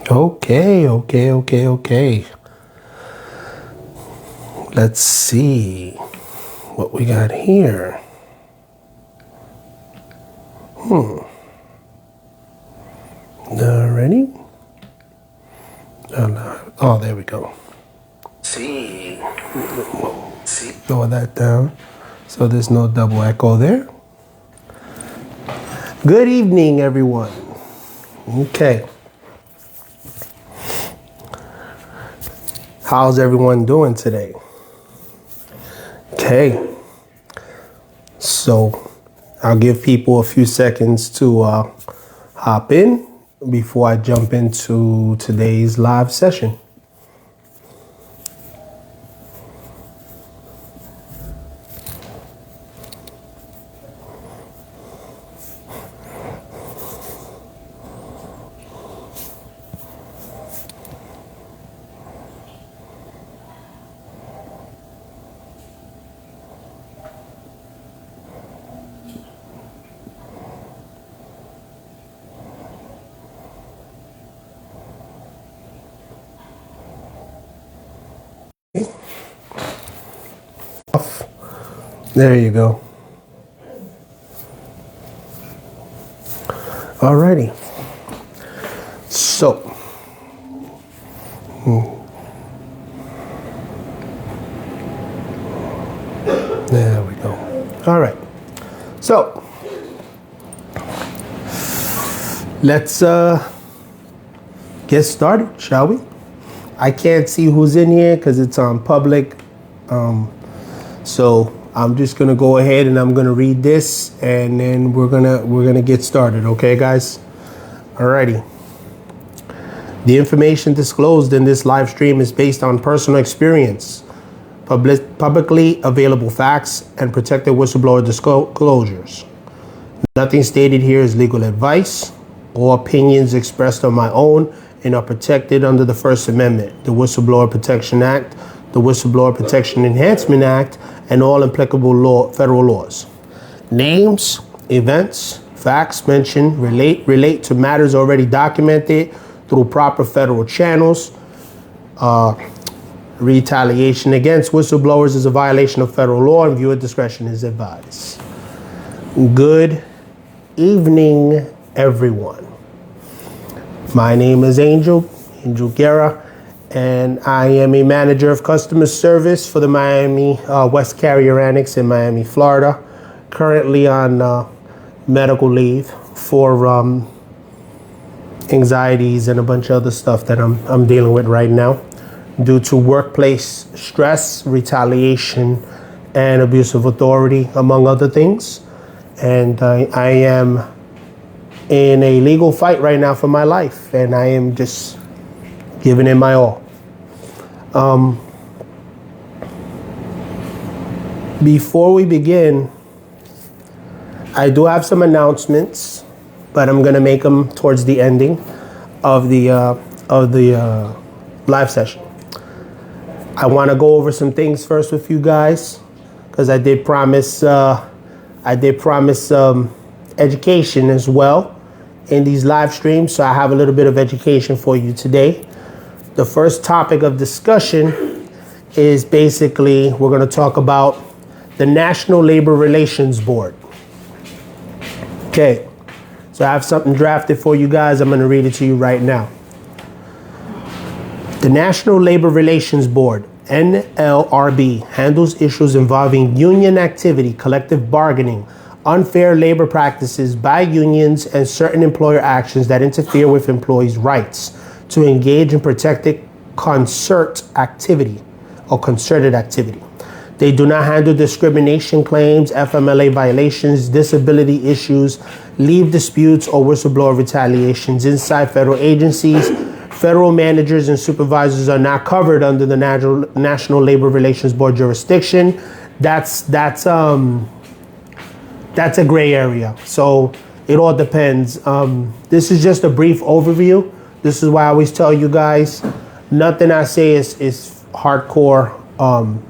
Okay. Let's see what we got here. Alrighty. Oh, there we go. See. Lower that down so there's no double echo there. Good evening, everyone. Okay. How's everyone doing today? Okay. So I'll give people a few seconds to hop in before I jump into today's live session. There you go. Alrighty. So, there we go. All right. So, let's get started, shall we? I can't see who's in here because it's on public. So I'm just gonna go ahead and I'm gonna read this, and then we're gonna get started. Okay, guys? Alrighty. The information disclosed in this live stream is based on personal experience, publicly available facts, and protected whistleblower disclosures. Nothing stated here is legal advice. All opinions expressed are my own and are protected under the First Amendment, the Whistleblower Protection Act, the Whistleblower Protection Enhancement Act, and all applicable federal laws. Names, events, facts mentioned relate to matters already documented through proper federal channels. Retaliation against whistleblowers is a violation of federal law, and viewer discretion is advised. Good evening, everyone. My name is Angel Guerra, and I am a manager of customer service for the Miami West Carrier Annex in Miami, Florida. Currently on medical leave for anxieties and a bunch of other stuff that I'm dealing with right now due to workplace stress, retaliation, and abuse of authority, among other things. And I am in a legal fight right now for my life, and I am just giving it my all. Before we begin, I do have some announcements, but I'm gonna make them towards the ending of the live session. I want to go over some things first with you guys, because I did promise education as well in these live streams, so I have a little bit of education for you today. The first topic of discussion is basically we're going to talk about the National Labor Relations Board. Okay, so I have something drafted for you guys. I'm going to read it to you right now. The National Labor Relations Board, NLRB, handles issues involving union activity, collective bargaining, unfair labor practices by unions, and certain employer actions that interfere with employees' rights to engage in protected concerted activity. They do not handle discrimination claims, FMLA violations, disability issues, leave disputes, or whistleblower retaliations inside federal agencies. Federal managers and supervisors are not covered under the National Labor Relations Board jurisdiction. That's a gray area. So it all depends. This is just a brief overview. This is why I always tell you guys, nothing I say is hardcore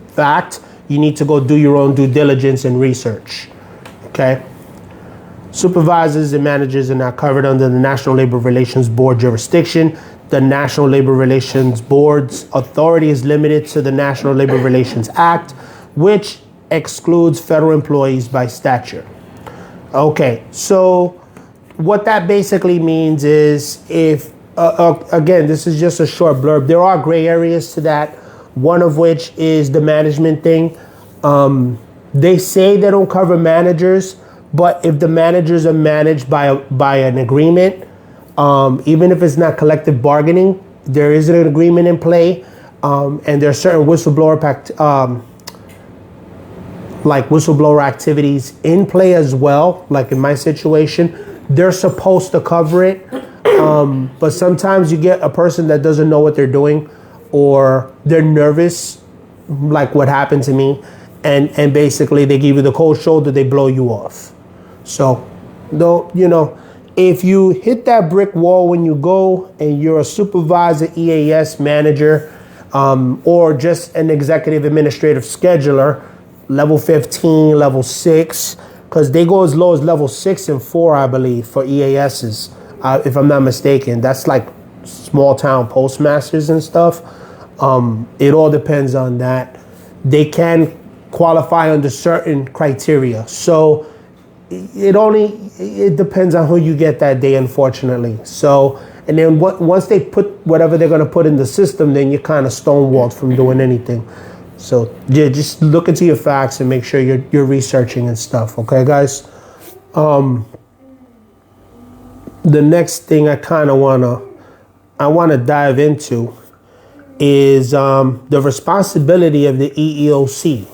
fact. You need to go do your own due diligence and research. Okay? Supervisors and managers are not covered under the National Labor Relations Board jurisdiction. the National Labor Relations Board's authority is limited to the National Labor Relations Act, which excludes federal employees by statute. Okay, so what that basically means is if, again, this is just a short blurb. There are gray areas to that, one of which is the management thing. They say they don't cover managers, but if the managers are managed by an agreement, even if it's not collective bargaining, there is an agreement in play, and there are certain whistleblower activities in play as well. Like in my situation, they're supposed to cover it, but sometimes you get a person that doesn't know what they're doing, or they're nervous, like what happened to me, and basically they give you the cold shoulder, they blow you off. So, though, you know, if you hit that brick wall when you go and you're a supervisor, EAS manager, or just an executive administrative scheduler, level 15, level 6, because they go as low as level 6 and 4, I believe, for EASs, if I'm not mistaken. That's like small town postmasters and stuff. It all depends on that. They can qualify under certain criteria. So it depends on who you get that day, unfortunately. So, and then once they put whatever they're going to put in the system, then you're kind of stonewalled from doing anything. So yeah, just look into your facts and make sure you're researching and stuff. Okay, guys. The next thing I wanna dive into is the responsibility of the EEOC.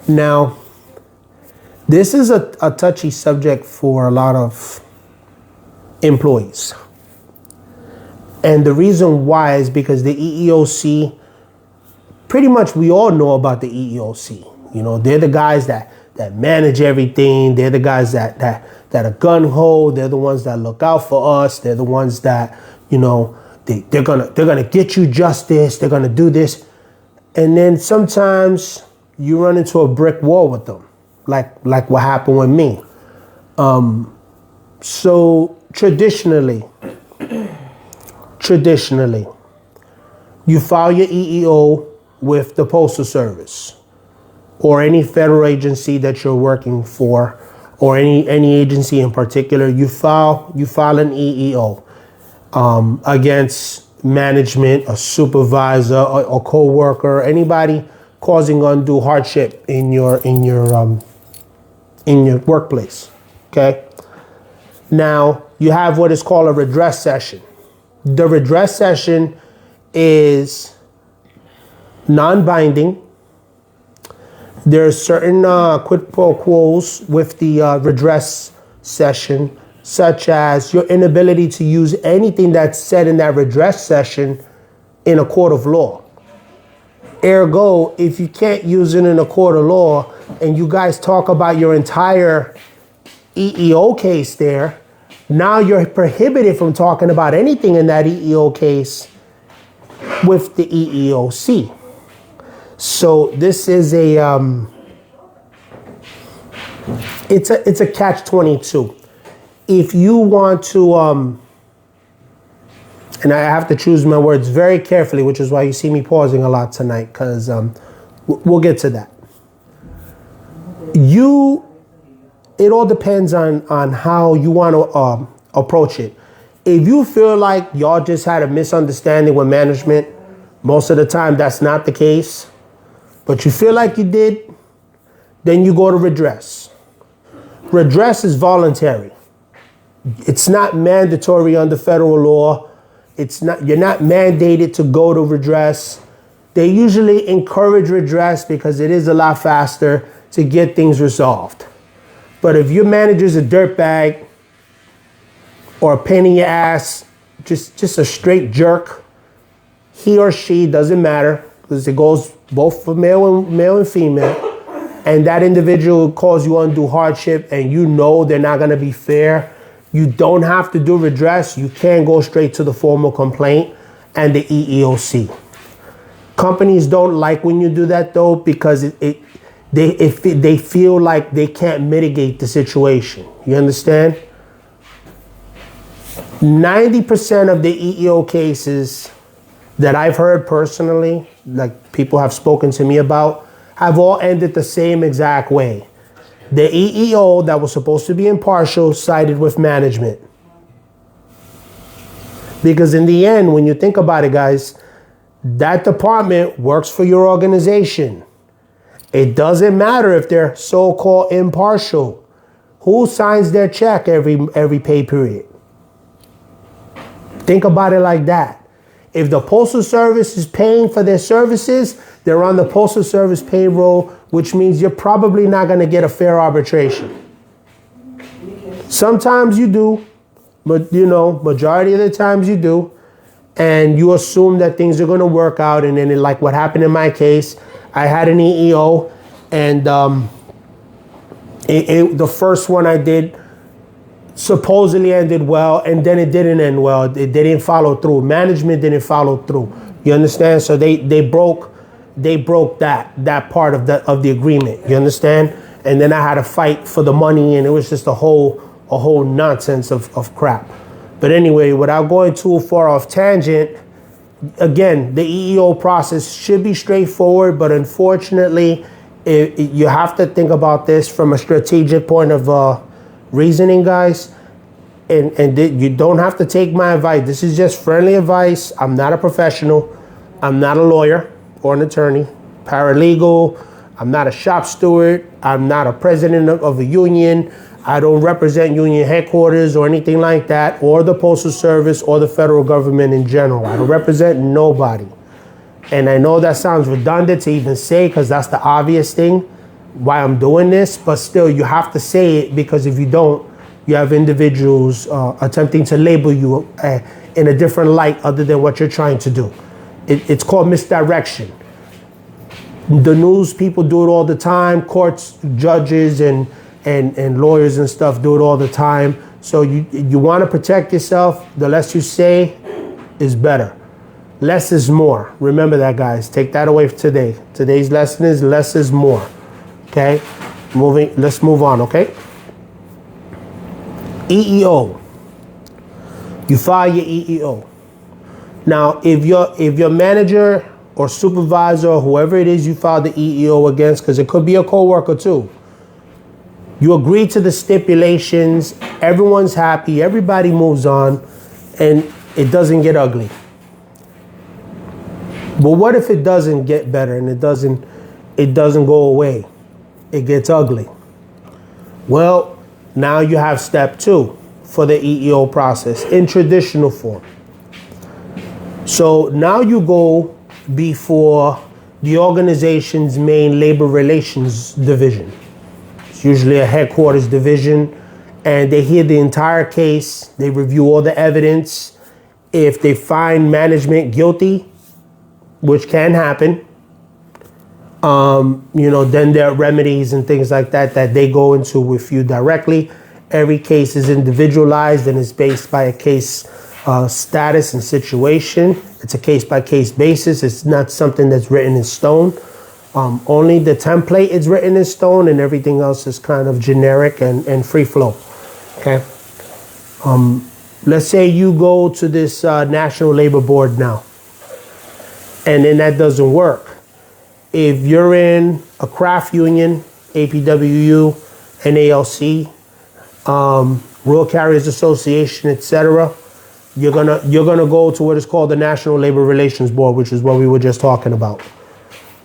Now, this is a touchy subject for a lot of employees. And the reason why is because the EEOC, pretty much we all know about the EEOC. You know, they're the guys that manage everything. They're the guys that are gung-ho. They're the ones that look out for us. They're the ones that, you know, they're gonna get you justice. They're gonna do this. And then sometimes you run into a brick wall with them, like what happened with me. So traditionally, you file your EEO with the Postal Service or any federal agency that you're working for, or any agency in particular. You file an EEO against management, a supervisor, a co-worker, anybody causing undue hardship in your workplace. Okay. Now you have what is called a redress session. The redress session is non-binding. There are certain quid pro quos with the redress session, such as your inability to use anything that's said in that redress session in a court of law. Ergo, if you can't use it in a court of law and you guys talk about your entire EEO case there, now you're prohibited from talking about anything in that EEO case with the EEOC. So this is it's a catch-22. If you want to, and I have to choose my words very carefully, which is why you see me pausing a lot tonight, because we'll get to that. It all depends on how you want to approach it. If you feel like y'all just had a misunderstanding with management, most of the time that's not the case, but you feel like you did, then you go to redress. Redress is voluntary. It's not mandatory under federal law. You're not mandated to go to redress. They usually encourage redress because it is a lot faster to get things resolved. But if your manager's a dirtbag or a pain in your ass, just a straight jerk, he or she, doesn't matter, because it goes both for male and female, and that individual calls you undue hardship and you know they're not going to be fair, you don't have to do redress. You can go straight to the formal complaint and the EEOC. Companies don't like when you do that, though, because they feel like they can't mitigate the situation. You understand? 90% of the EEO cases that I've heard personally, like people have spoken to me about, have all ended the same exact way. The EEO that was supposed to be impartial sided with management. Because in the end, when you think about it, guys, that department works for your organization. It doesn't matter if they're so-called impartial. Who signs their check every pay period? Think about it like that. If the Postal Service is paying for their services, they're on the Postal Service payroll, which means you're probably not going to get a fair arbitration. Sometimes you do, but majority of the times you do, and you assume that things are going to work out. And then, like what happened in my case, I had an EEO, and the first one I did supposedly ended well, and then it didn't end well. They didn't follow through. Management didn't follow through. You understand? So they broke that part of the agreement. You understand? And then I had to fight for the money, and it was just a whole nonsense of crap. But anyway, without going too far off tangent, again, the EEO process should be straightforward, but unfortunately, you have to think about this from a strategic point of reasoning, guys. And you don't have to take my advice. This is just friendly advice. I'm not a professional. I'm not a lawyer or an attorney, paralegal. I'm not a shop steward. I'm not a president of a union. I don't represent union headquarters or anything like that, or the Postal Service or the federal government in general. I don't represent nobody. And I know that sounds redundant to even say, because that's the obvious thing why I'm doing this, but still you have to say it, because if you don't, you have individuals attempting to label you in a different light other than what you're trying to do. It's called misdirection. The news people do it all the time. Courts, judges, and lawyers and stuff do it all the time. So you want to protect yourself. The less you say is better. Less is more. Remember that, guys. Take that away for today. Today's lesson is less is more. Okay? Let's move on, okay? EEO. You file your EEO. Now, if your manager or supervisor or whoever it is you file the EEO against, because it could be a coworker too, you agree to the stipulations, everyone's happy, everybody moves on, and it doesn't get ugly. But what if it doesn't get better and it doesn't go away? It gets ugly. Well, now you have step 2 for the EEO process in traditional form. So now you go before the organization's main labor relations division. It's usually a headquarters division, and they hear the entire case. They review all the evidence. If they find management guilty, which can happen, then there are remedies and things like that they go into with you directly. Every case is individualized and is based by a case status and situation. It's a case-by-case basis. It's not something that's written in stone. Only the template is written in stone, and everything else is kind of generic and free flow. Okay. Let's say you go to this National Labor Board now, and then that doesn't work. If you're in a craft union, APWU, NALC, Rural Carriers Association, etc., you're gonna go to what is called the National Labor Relations Board, which is what we were just talking about.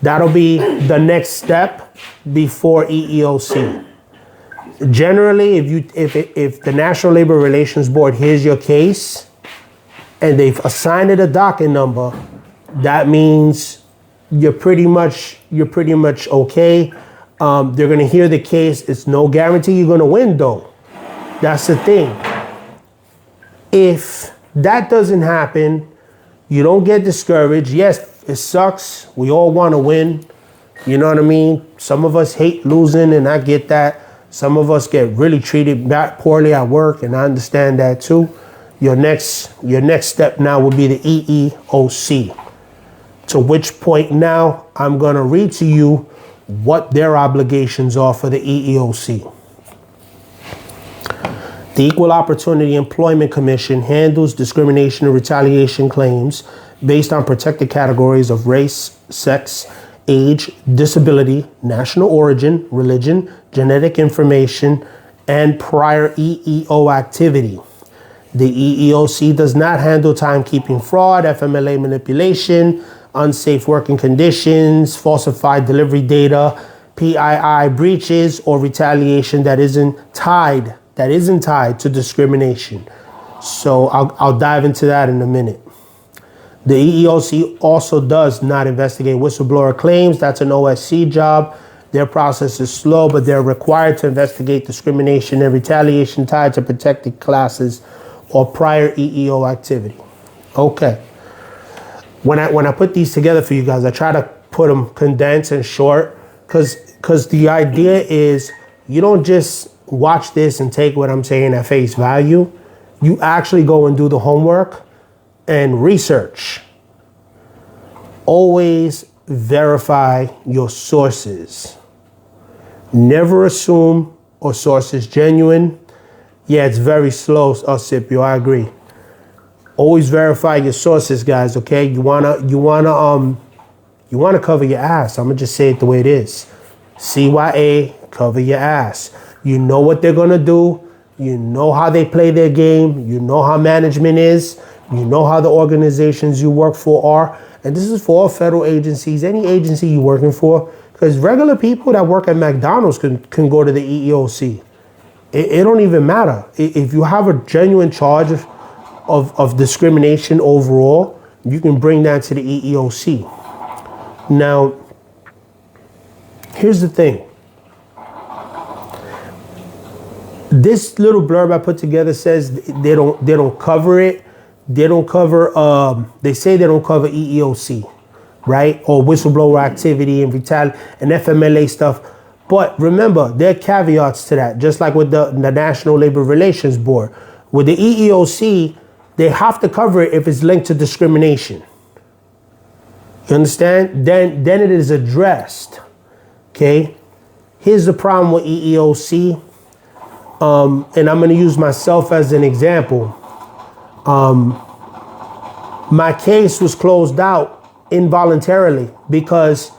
That'll be the next step before EEOC. Generally, if the National Labor Relations Board hears your case and they've assigned it a docket number, that means you're pretty much okay. They're gonna hear the case. It's no guarantee you're gonna win, though. That's the thing. If that doesn't happen, you don't get discouraged. Yes, it sucks. We all want to win. You know what I mean? Some of us hate losing, and I get that. Some of us get really treated back poorly at work, and I understand that too. Your next step now will be the EEOC. To which point now I'm going to read to you what their obligations are for the EEOC. The Equal Opportunity Employment Commission handles discrimination and retaliation claims based on protected categories of race, sex, age, disability, national origin, religion, genetic information, and prior EEO activity. The EEOC does not handle timekeeping fraud, FMLA manipulation, unsafe working conditions, falsified delivery data, PII breaches, or retaliation that isn't tied to discrimination. So I'll dive into that in a minute. The EEOC also does not investigate whistleblower claims. That's an OSC job. Their process is slow, but they're required to investigate discrimination and retaliation tied to protected classes or prior EEO activity. Okay. When I put these together for you guys, I try to put them condensed and short because the idea is you don't just watch this and take what I'm saying at face value. You actually go and do the homework and research. Always verify your sources. Never assume a source is genuine. Yeah, it's very slow, Scipio, I agree. Always verify your sources, guys, okay? You wanna cover your ass. I'm gonna just say it the way it is. CYA, cover your ass. You know what they're gonna do. You know how they play their game. You know how management is. You know how the organizations you work for are. And this is for all federal agencies, any agency you're working for, because regular people that work at McDonald's can go to the EEOC. It don't even matter. If you have a genuine charge of discrimination overall, you can bring that to the EEOC. Now, here's the thing. This little blurb I put together says they don't cover it. They don't cover, they say they don't cover EEOC, right? Or whistleblower activity and FMLA stuff. But remember, there are caveats to that, just like with the National Labor Relations Board. With the EEOC, they have to cover it if it's linked to discrimination. You understand? Then it is addressed, okay? Here's the problem with EEOC, and I'm gonna use myself as an example. My case was closed out involuntarily because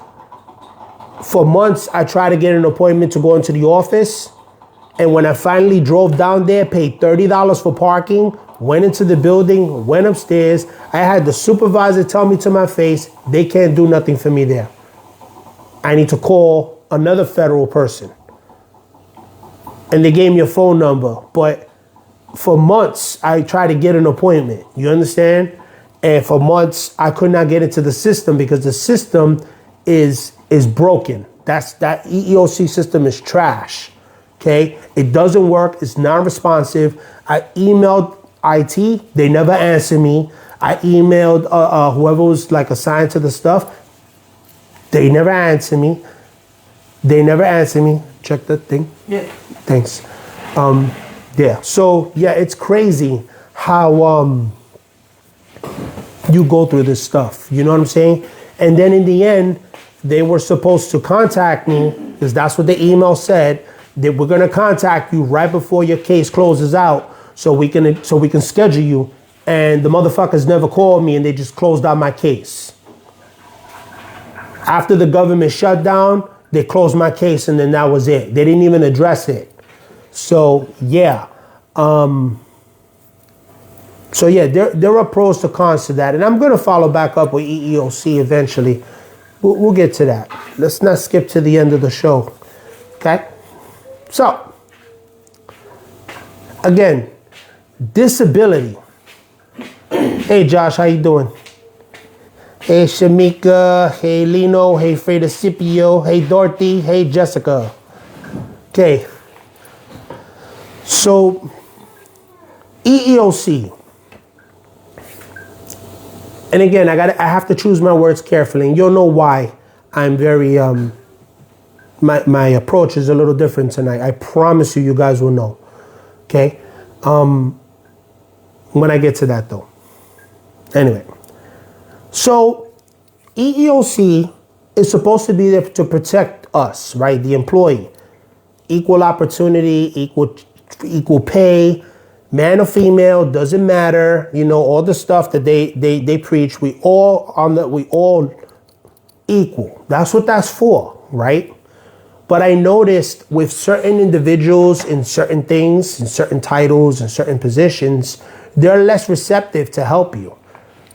for months I tried to get an appointment to go into the office, and when I finally drove down there, paid $30 for parking, went into the building, went upstairs, I had the supervisor tell me to my face, they can't do nothing for me there. I need to call another federal person. And they gave me a phone number, but for months, I tried to get an appointment. You understand? And for months, I could not get into the system because the system is broken. That EEOC system is trash. Okay? It doesn't work. It's non-responsive. I emailed IT. They never answered me. I emailed whoever was like assigned to the stuff. They never answered me. Check that thing. Yeah. Thanks. Yeah, so yeah, it's crazy how you go through this stuff, you know what I'm saying? And then in the end, they were supposed to contact me, because that's what the email said, that we're gonna contact you right before your case closes out so we can schedule you. And the motherfuckers never called me and they just closed out my case. After the government shut down, they closed my case and then that was it. They didn't even address it. So yeah, there are pros to cons to that, and I'm gonna follow back up with EEOC eventually. We'll get to that. Let's not skip to the end of the show, okay? So again, disability. Hey Josh, how you doing? Hey Shamika, hey Lino, hey Freda Scipio, hey Dorothy, hey Jessica. Okay. So, EEOC, and again, I have to choose my words carefully, and you'll know why I'm very, my approach is a little different tonight. I promise you guys will know, okay? When I get to that though. Anyway, so EEOC is supposed to be there to protect us, right? The employee. Equal opportunity, equal equal pay, man or female, doesn't matter. You know, all the stuff that they preach. We all equal. That's what that's for, right? But I noticed with certain individuals in certain things, in certain titles, in certain positions, they're less receptive to help you.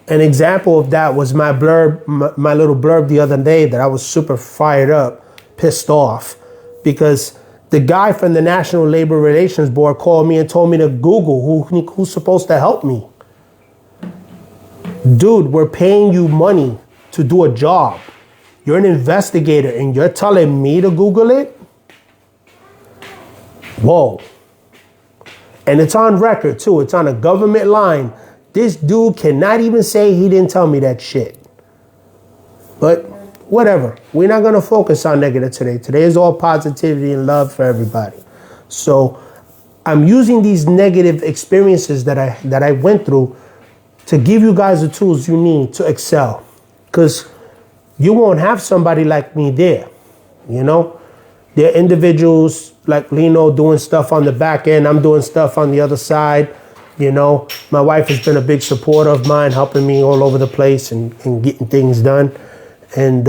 An example of that was my blurb, my little blurb the other day that I was super fired up, pissed off, because the guy from the National Labor Relations Board called me and told me to Google who's supposed to help me. Dude, we're paying you money to do a job. You're an investigator and you're telling me to Google it? Whoa. And it's on record too. It's on a government line. This dude cannot even say he didn't tell me that shit. But whatever. We're not going to focus on negative today. Today is all positivity and love for everybody. So I'm using these negative experiences that I went through to give you guys the tools you need to excel. Because you won't have somebody like me there. You know? There are individuals like Lino doing stuff on the back end. I'm doing stuff on the other side. You know, my wife has been a big supporter of mine, helping me all over the place and getting things done. And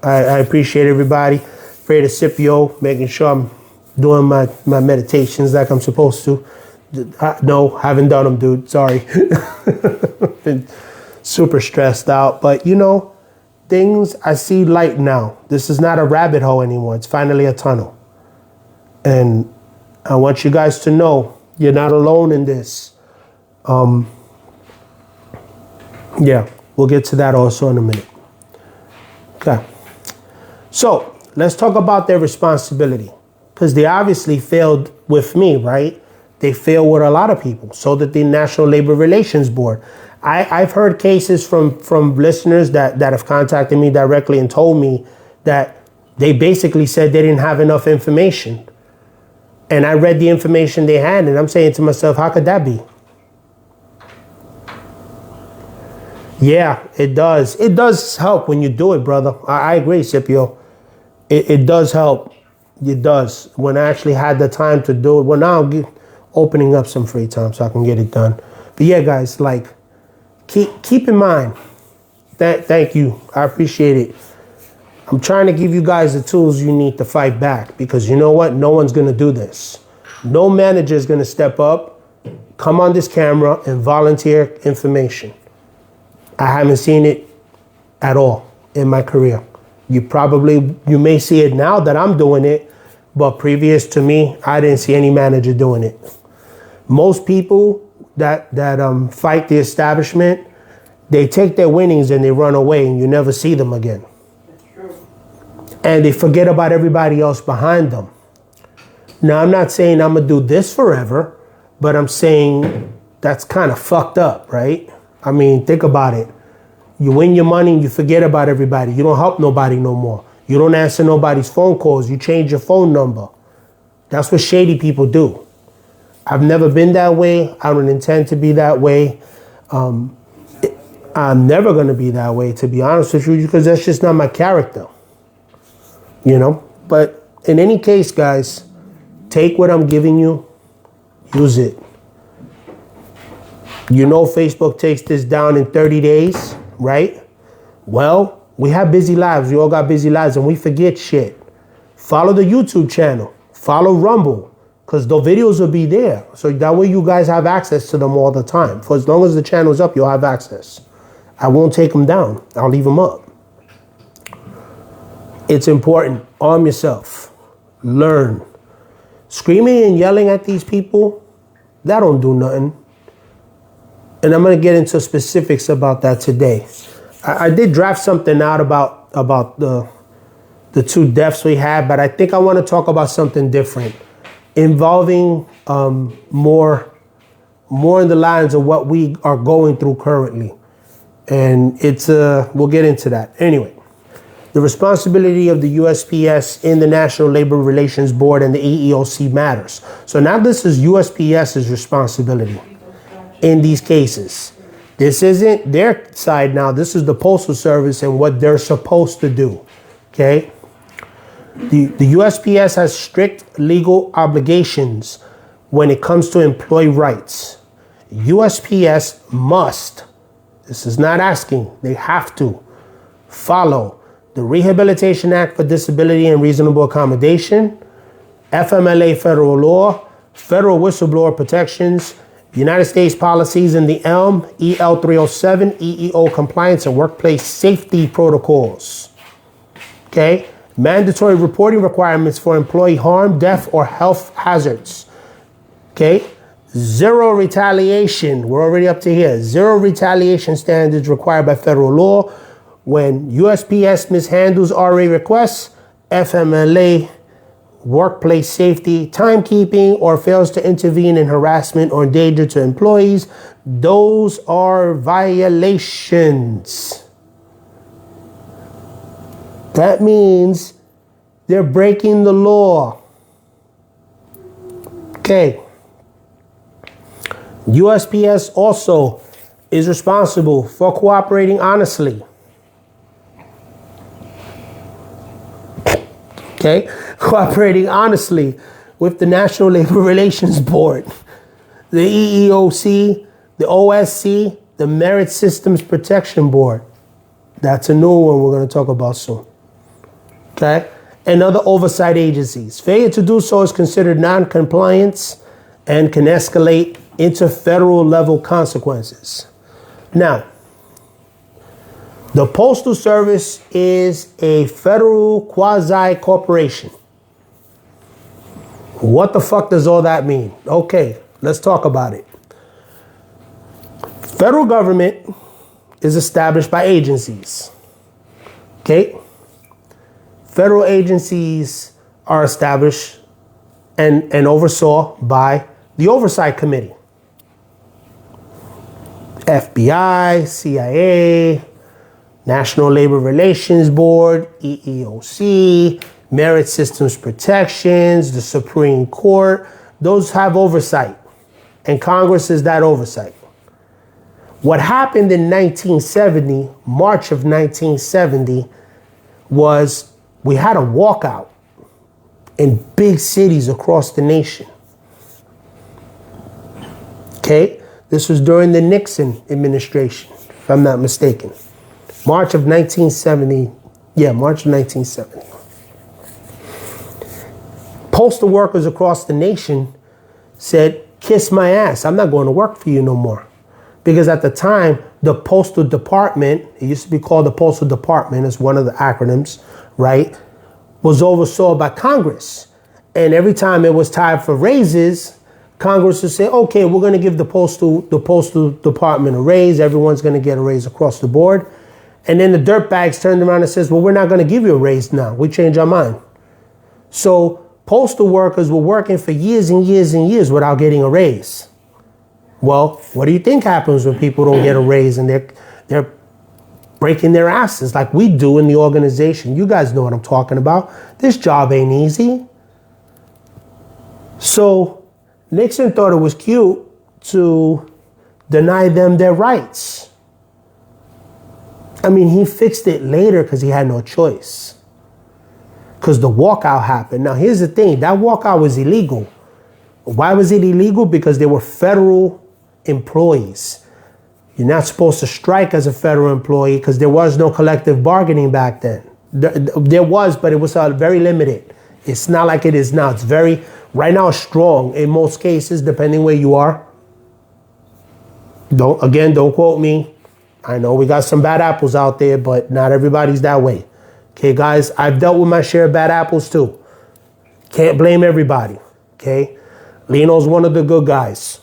I appreciate everybody. Pray to Scipio, making sure I'm doing my meditations like I'm supposed to. No, haven't done them, dude. Sorry. Been super stressed out. But, you know, things, I see light now. This is not a rabbit hole anymore. It's finally a tunnel. And I want you guys to know you're not alone in this. Yeah, we'll get to that also in a minute. Okay. So let's talk about their responsibility, because they obviously failed with me, right? They fail with a lot of people. So did the National Labor Relations Board. I've heard cases from listeners that have contacted me directly and told me that they basically said they didn't have enough information. And I read the information they had, and I'm saying to myself, how could that be? Yeah, it does. It does help when you do it, brother. I agree, Scipio. It does help. It does. When I actually had the time to do it. Well, now I'm opening up some free time so I can get it done. But yeah, guys, like, keep in mind. Thank you. I appreciate it. I'm trying to give you guys the tools you need to fight back, because you know what? No one's going to do this. No manager is going to step up, come on this camera, and volunteer information. I haven't seen it at all in my career. You may see it now that I'm doing it, but previous to me, I didn't see any manager doing it. Most people that fight the establishment, they take their winnings and they run away, and you never see them again. And they forget about everybody else behind them. Now, I'm not saying I'm going to do this forever, but I'm saying that's kind of fucked up, right? I mean, think about it. You win your money and you forget about everybody. You don't help nobody no more. You don't answer nobody's phone calls. You change your phone number. That's what shady people do. I've never been that way. I don't intend to be that way. I'm never going to be that way, to be honest with you, because that's just not my character. You know? But in any case, guys, take what I'm giving you, use it. You know Facebook takes this down in 30 days, right? Well, we have busy lives. We all got busy lives and we forget shit. Follow the YouTube channel. Follow Rumble, because the videos will be there. So that way you guys have access to them all the time. For as long as the channel's up, you'll have access. I won't take them down. I'll leave them up. It's important. Arm yourself. Learn. Screaming and yelling at these people, that don't do nothing. And I'm going to get into specifics about that today. I did draft something out about the two deaths we had, but I think I want to talk about something different, involving more in the lines of what we are going through currently. And it's we'll get into that. Anyway, the responsibility of the USPS in the National Labor Relations Board and the EEOC matters. So now this is USPS's responsibility in these cases. This isn't their side now. This is the Postal Service and what they're supposed to do. Okay? The USPS has strict legal obligations when it comes to employee rights. USPS must, this is not asking, they have to follow the Rehabilitation Act for Disability and Reasonable Accommodation, FMLA federal law, federal whistleblower protections, United States policies in the ELM, EL 307, EEO compliance and workplace safety protocols. Okay? Mandatory reporting requirements for employee harm, death, or health hazards. Okay? Zero retaliation. We're already up to here. Zero retaliation standards required by federal law. When USPS mishandles RA requests, FMLA workplace safety, timekeeping, or fails to intervene in harassment or danger to employees, those are violations. That means they're breaking the law. Okay. USPS also is responsible for cooperating honestly. Okay, cooperating honestly with the National Labor Relations Board, the EEOC, the OSC, the Merit Systems Protection Board. That's a new one we're going to talk about soon. Okay, and other oversight agencies. Failure to do so is considered non-compliance and can escalate into federal level consequences. Now, the Postal Service is a federal quasi-corporation. What the fuck does all that mean? Okay, let's talk about it. Federal government is established by agencies. Okay? Federal agencies are established and oversaw by the Oversight Committee. FBI, CIA, National Labor Relations Board, EEOC, Merit Systems Protections, the Supreme Court. Those have oversight, and Congress is that oversight. What happened in 1970, March of 1970, was we had a walkout in big cities across the nation. Okay? This was during the Nixon administration, if I'm not mistaken. March of 1970. Yeah, March of 1970. Postal workers across the nation said, kiss my ass. I'm not going to work for you no more. Because at the time, the Postal Department, it used to be called the Postal Department, as one of the acronyms, right, was oversaw by Congress. And every time it was time for raises, Congress would say, okay, we're going to give the Postal Department a raise. Everyone's going to get a raise across the board. And then the dirtbags turned around and says, well, we're not going to give you a raise now. We changed our mind. So postal workers were working for years and years and years without getting a raise. Well, what do you think happens when people don't get a raise and they're breaking their asses like we do in the organization? You guys know what I'm talking about. This job ain't easy. So Nixon thought it was cute to deny them their rights. I mean, he fixed it later because he had no choice. Because the walkout happened. Now, here's the thing. That walkout was illegal. Why was it illegal? Because they were federal employees. You're not supposed to strike as a federal employee because there was no collective bargaining back then. There was, but it was very limited. It's not like it is now. It's very, right now, strong in most cases, depending where you are. Don't quote me. I know we got some bad apples out there, but not everybody's that way. Okay, guys, I've dealt with my share of bad apples too. Can't blame everybody, okay? Lino's one of the good guys.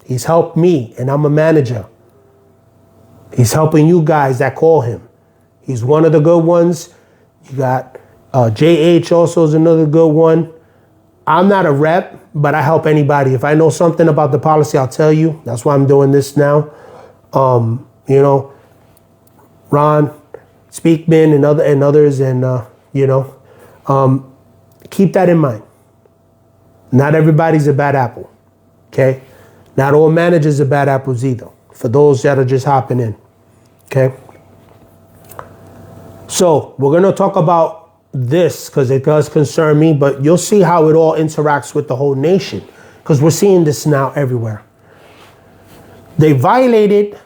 He's helped me, and I'm a manager. He's helping you guys that call him. He's one of the good ones. You got JH also is another good one. I'm not a rep, but I help anybody. If I know something about the policy, I'll tell you. That's why I'm doing this now. You know, Ron, Speakman, and others, and keep that in mind. Not everybody's a bad apple, okay? Not all managers are bad apples either. For those that are just hopping in, okay? So we're gonna talk about this because it does concern me, but you'll see how it all interacts with the whole nation. because we're seeing this now everywhere. They violated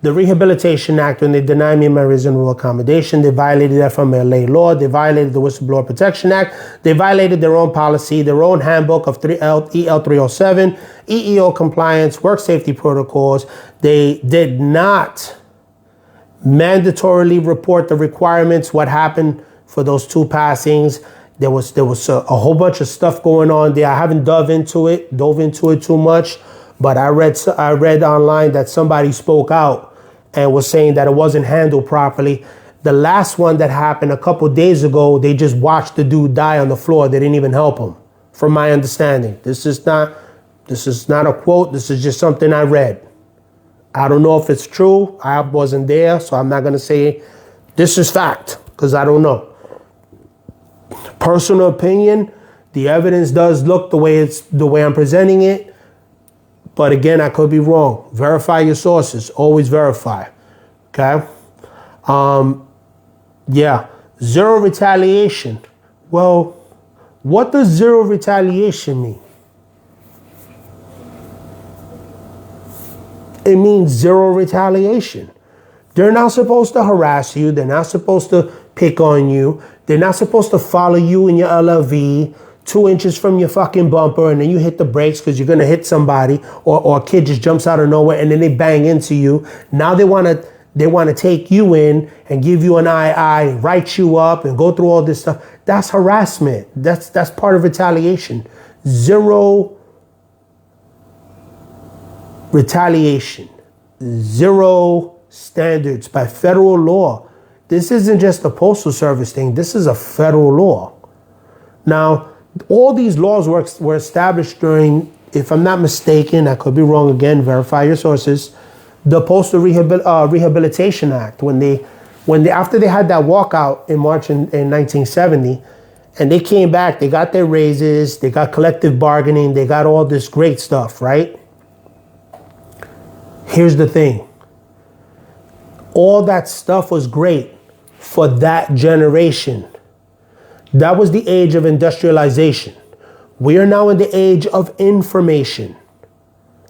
the Rehabilitation Act when they denied me my reasonable accommodation. They violated FMLA law. They violated the Whistleblower Protection Act. They violated their own policy, their own handbook of EL 307, EEO compliance, work safety protocols. They did not mandatorily report the requirements, what happened for those 2 passings. There was a whole bunch of stuff going on there. I haven't dove into it too much, but I read online that somebody spoke out and was saying that it wasn't handled properly. The last one that happened a couple days ago, they just watched the dude die on the floor. They didn't even help him, from my understanding. This is not a quote. This is just something I read. I don't know if it's true. I wasn't there, so I'm not going to say this is fact, because I don't know. Personal opinion, the evidence does look the way I'm presenting it. But again, I could be wrong. Verify your sources. Always verify. Okay? Yeah. Zero retaliation. Well, what does zero retaliation mean? It means zero retaliation. They're not supposed to harass you. They're not supposed to pick on you. They're not supposed to follow you in your LLV 2 inches from your fucking bumper, and then you hit the brakes because you're going to hit somebody, or a kid just jumps out of nowhere and then they bang into you. Now they want to take you in and give you an II, write you up and go through all this stuff. That's harassment. That's part of retaliation. Zero retaliation. Zero standards by federal law. This isn't just a Postal Service thing. This is a federal law. Now, all these laws were established during, if I'm not mistaken, I could be wrong again, verify your sources, the Postal Rehabilitation Act. After they had that walkout in March in 1970, and they came back, they got their raises, they got collective bargaining, they got all this great stuff, right? Here's the thing. All that stuff was great for that generation. That was the age of industrialization. We are now in the age of information.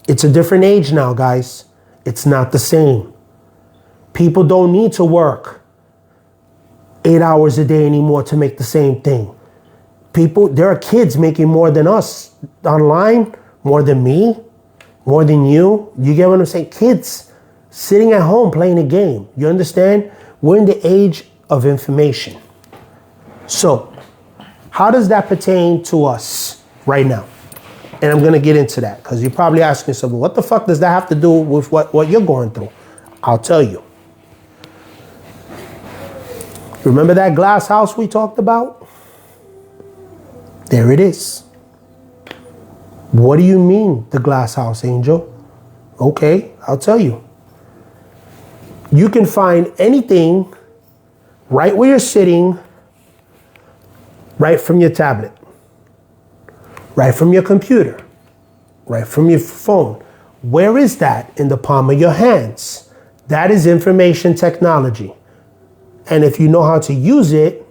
It's a different age now, guys. It's not the same. People don't need to work 8 hours a day anymore to make the same thing. There are kids making more than us online, more than me, more than you. You get what I'm saying? Kids sitting at home playing a game. You understand? We're in the age of information. So, how does that pertain to us right now? And I'm going to get into that because you're probably asking yourself, well, what the fuck does that have to do with what you're going through? I'll tell you. Remember that glass house we talked about? There it is. What do you mean, the glass house, Angel? Okay, I'll tell you. You can find anything right where you're sitting, right from your tablet, right from your computer, right from your phone. Where is that? In the palm of your hands. That is information technology. And if you know how to use it,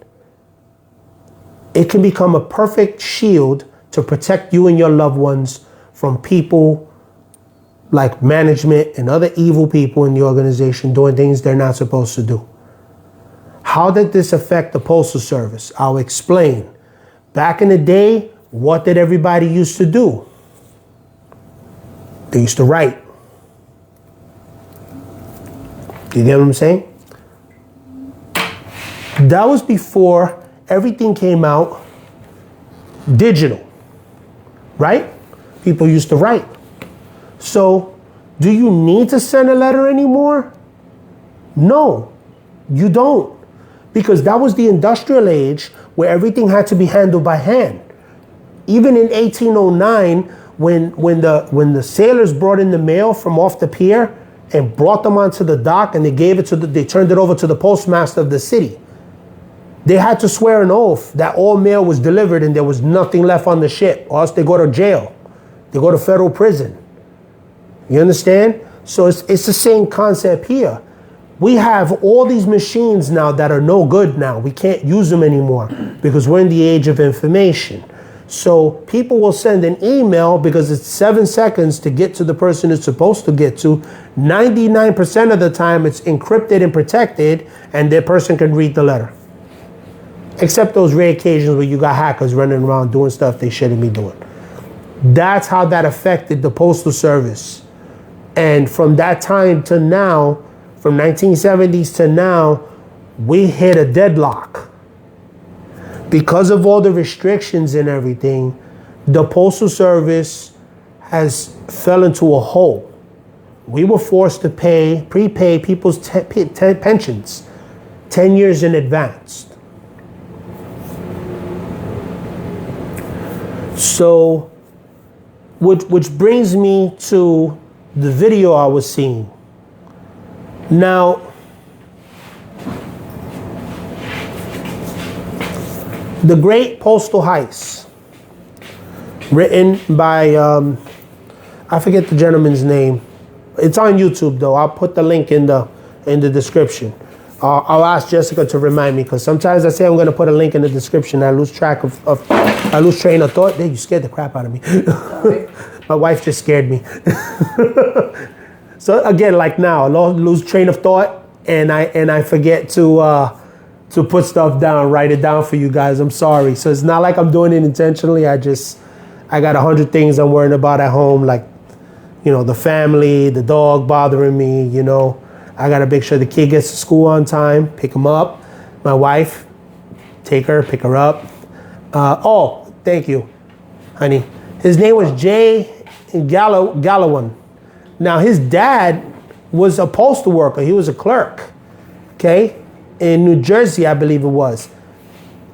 it can become a perfect shield to protect you and your loved ones from people like management and other evil people in the organization doing things they're not supposed to do. How did this affect the Postal Service? I'll explain. Back in the day, what did everybody used to do? They used to write. You get what I'm saying? That was before everything came out digital, right? People used to write. So, do you need to send a letter anymore? No, you don't. Because that was the industrial age where everything had to be handled by hand. Even in 1809, when the sailors brought in the mail from off the pier and brought them onto the dock and they turned it over to the postmaster of the city. They had to swear an oath that all mail was delivered and there was nothing left on the ship, or else they go to jail. They go to federal prison. You understand? So it's the same concept here. We have all these machines now that are no good now. We can't use them anymore because we're in the age of information. So people will send an email because it's 7 seconds to get to the person it's supposed to get to. 99% of the time it's encrypted and protected, and that person can read the letter. Except those rare occasions where you got hackers running around doing stuff they shouldn't be doing. That's how that affected the Postal Service. And from that time to now, from 1970s to now, we hit a deadlock. Because of all the restrictions and everything, the Postal Service has fell into a hole. We were forced to prepay people's pensions 10 years in advance. So, which brings me to the video I was seeing. Now, The Great Postal Heist, written by, I forget the gentleman's name. It's on YouTube though. I'll put the link in the description. I'll ask Jessica to remind me, because sometimes I say I'm going to put a link in the description. I lose track I lose train of thought. You scared the crap out of me. My wife just scared me. So again, like now, I lose train of thought, and I forget to put stuff down, write it down for you guys. I'm sorry. So it's not like I'm doing it intentionally. I got 100 things I'm worrying about at home, like, you know, the family, the dog bothering me, you know. I got to make sure the kid gets to school on time, pick him up. My wife, pick her up. Oh, thank you, honey. His name was Jay Gallowan. Now, his dad was a postal worker. He was a clerk, okay, in New Jersey, I believe it was.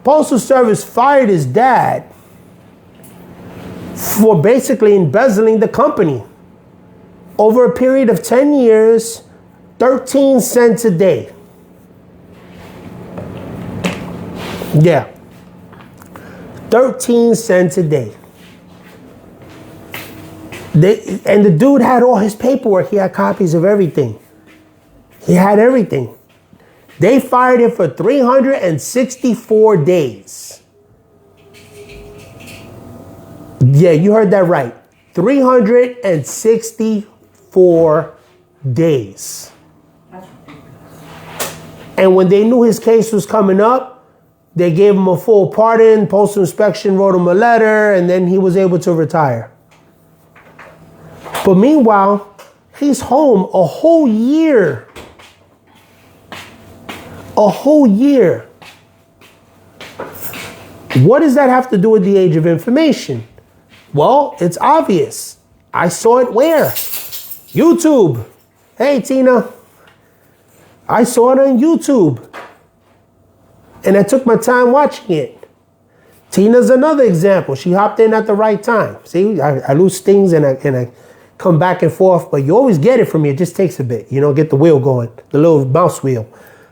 Postal Service fired his dad for basically embezzling the company. Over a period of 10 years, 13 cents a day. Yeah. 13 cents a day. And the dude had all his paperwork. He had copies of everything. He had everything. They fired him for 364 days. Yeah, you heard that right. 364 days. And when they knew his case was coming up, they gave him a full pardon. Postal Inspection wrote him a letter, and then he was able to retire. But meanwhile, he's home a whole year. A whole year. What does that have to do with the age of information? Well, it's obvious. I saw it where? YouTube. Hey, Tina. I saw it on YouTube. And I took my time watching it. Tina's another example. She hopped in at the right time. See, I lose things and I come back and forth, but you always get it from me. It just takes a bit, you know, get the wheel going, the little mouse wheel.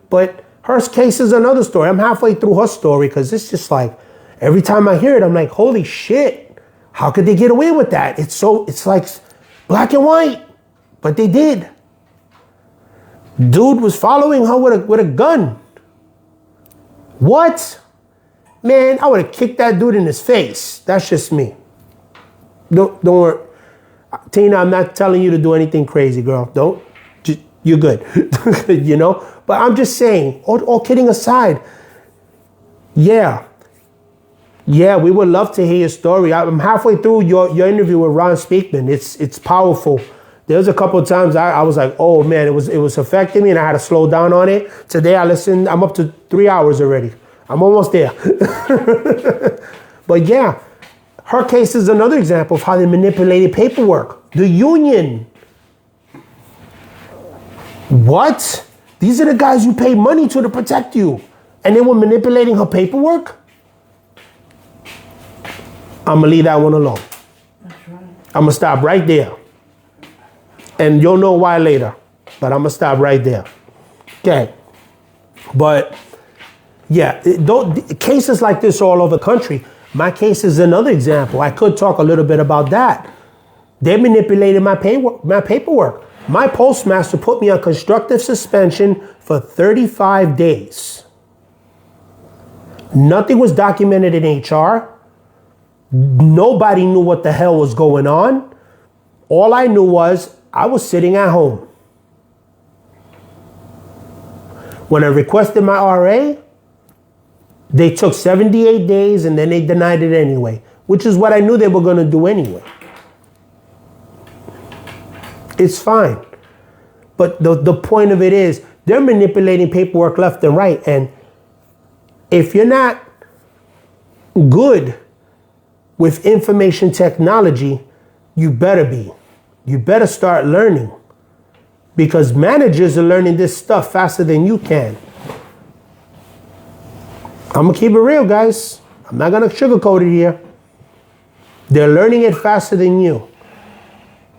But her case is another story. I'm halfway through her story because it's just like, every time I hear it, I'm like, holy shit, how could they get away with that? It's like black and white, but they did. Dude was following her with a gun. What? Man, I would have kicked that dude in his face. That's just me. Don't worry. Tina, I'm not telling you to do anything crazy, girl. You're good. You know? But I'm just saying, all kidding aside, yeah, we would love to hear your story. I'm halfway through your interview with Ron Speakman. It's powerful. There was a couple of times I was like, oh man, it was affecting me, and I had to slow down on it. Today I listened. I'm up to 3 hours already. I'm almost there. But yeah, her case is another example of how they manipulated paperwork. The union. What? These are the guys you pay money to protect you, and they were manipulating her paperwork? I'm gonna leave that one alone. That's right. I'm gonna stop right there. And you'll know why later, but I'm gonna stop right there. Okay. But yeah, cases like this all over the country. My case is another example. I could talk a little bit about that. They manipulated my paperwork. My postmaster put me on constructive suspension for 35 days. Nothing was documented in HR. Nobody knew what the hell was going on. All I knew was I was sitting at home. When I requested my RA, they took 78 days and then they denied it anyway, which is what I knew they were going to do anyway. It's fine. But the point of it is they're manipulating paperwork left and right. And if you're not good with information technology, you better be. You better start learning, because managers are learning this stuff faster than you can. I'm going to keep it real, guys. I'm not going to sugarcoat it here. They're learning it faster than you.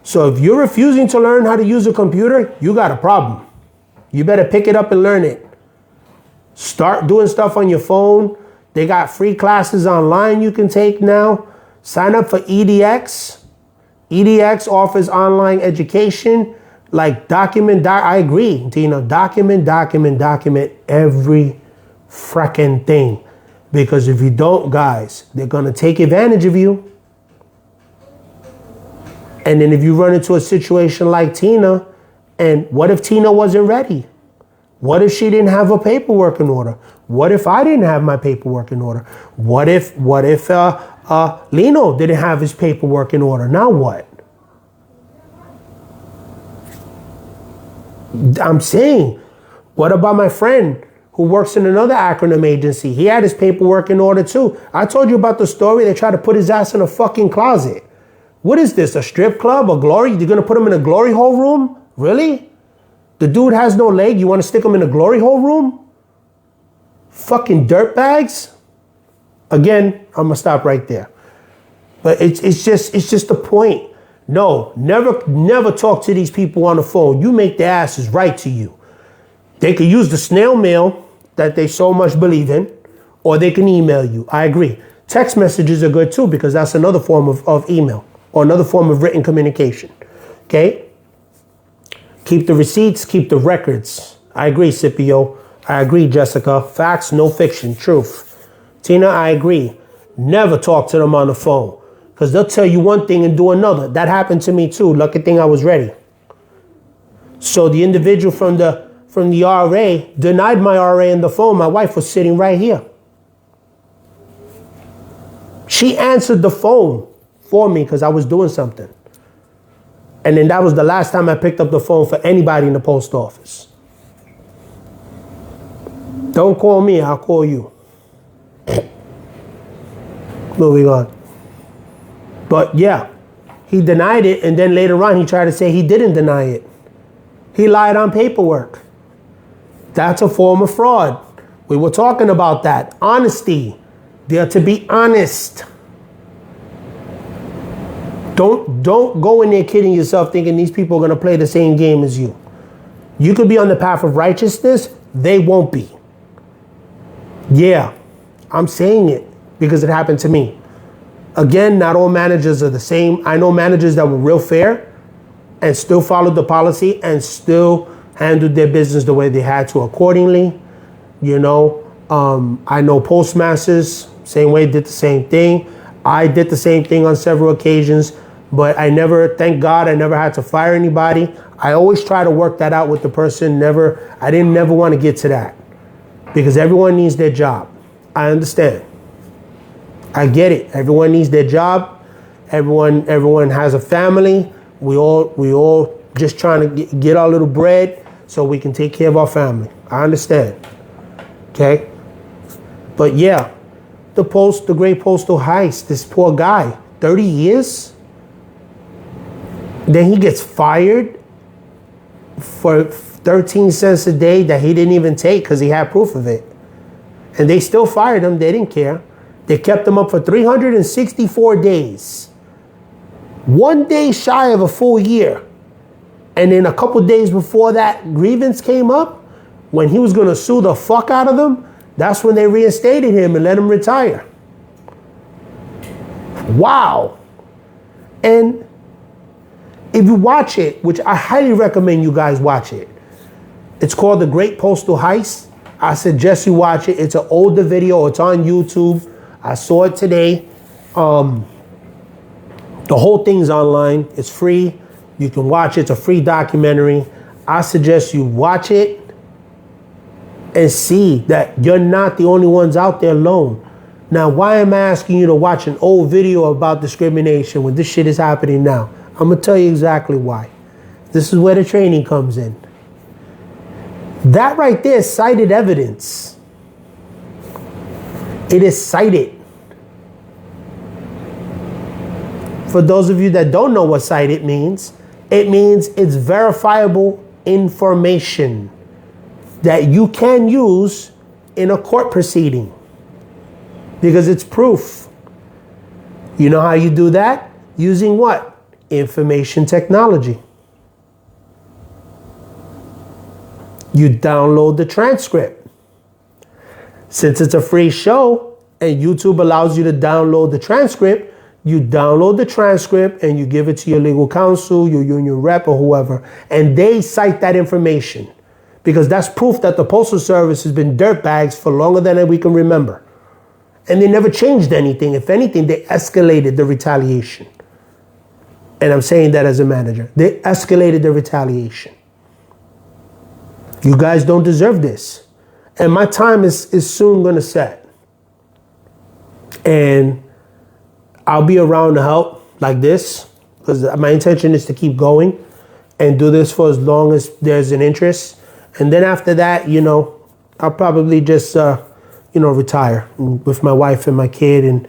So if you're refusing to learn how to use a computer, you got a problem. You better pick it up and learn it. Start doing stuff on your phone. They got free classes online you can take now. Sign up for EDX. EDX offers online education. Like I agree, Tina. Document every frickin' thing. Because if you don't, guys, they're going to take advantage of you. And then if you run into a situation like Tina, and what if Tina wasn't ready? What if she didn't have her paperwork in order? What if I didn't have my paperwork in order? What if Lino didn't have his paperwork in order? Now what? I'm saying, what about my friend who works in another acronym agency? He had his paperwork in order too. I told you about the story. They tried to put his ass in a fucking closet. What is this, a strip club, a glory? You're going to put him in a glory hole room? Really? The dude has no leg. You want to stick him in a glory hole room? Fucking dirtbags? Again, I'm going to stop right there. But it's just the point. No, never talk to these people on the phone. You make their asses write to you. They could use the snail mail that they so much believe in, or they can email you. I agree. Text messages are good too, because that's another form of email or another form of written communication. Okay? Keep the receipts, keep the records. I agree, Scipio. I agree, Jessica. Facts, no fiction, truth. Tina, I agree. Never talk to them on the phone, because they'll tell you one thing and do another. That happened to me too. Lucky thing I was ready. So the individual from the RA denied my RA on the phone. My wife was sitting right here. She answered the phone for me because I was doing something. And then that was the last time I picked up the phone for anybody in the post office. Don't call me, I'll call you. Moving on. But yeah, he denied it, and then later on he tried to say he didn't deny it. He lied on paperwork. That's a form of fraud. We were talking about that. Honesty. They're to be honest. Don't go in there kidding yourself thinking these people are going to play the same game as you. You could be on the path of righteousness. They won't be. Yeah, I'm saying it because it happened to me. Again, not all managers are the same. I know managers that were real fair and still followed the policy and still handled their business the way they had to accordingly. You know, I know postmasters, same way, did the same thing. I did the same thing on several occasions, but thank God, I never had to fire anybody. I always try to work that out with the person. I didn't never want to get to that, because everyone needs their job. I understand. I get it. Everyone needs their job. Everyone has a family. We all just trying to get our little bread so we can take care of our family. I understand. Okay? But yeah, the great postal heist, this poor guy, 30 years. Then he gets fired for 13 cents a day that he didn't even take because he had proof of it. And they still fired him. They didn't care. They kept him up for 364 days. 1 day shy of a full year. And then a couple days before that grievance came up, when he was going to sue the fuck out of them, that's when they reinstated him and let him retire. Wow. And if you watch it, which I highly recommend you guys watch it, it's called The Great Postal Heist. I suggest you watch it. It's an older video. It's on YouTube. I saw it today. The whole thing's online. It's free. You can watch it. It's a free documentary. I suggest you watch it and see that you're not the only ones out there alone. Now, why am I asking you to watch an old video about discrimination when this shit is happening now? I'm going to tell you exactly why. This is where the training comes in. That right there is cited evidence. It is cited. For those of you that don't know what cited means, it means it's verifiable information that you can use in a court proceeding because it's proof. You know how you do that? Using what? Information technology. You download the transcript. Since it's a free show and YouTube allows you to download the transcript, you download the transcript and you give it to your legal counsel, your union rep, or whoever, and they cite that information because that's proof that the Postal Service has been dirtbags for longer than we can remember. And they never changed anything. If anything, they escalated the retaliation. And I'm saying that as a manager. They escalated the retaliation. You guys don't deserve this. And my time is soon going to set. And I'll be around to help like this because my intention is to keep going and do this for as long as there's an interest. And then after that, you know, I'll probably just, retire with my wife and my kid. And,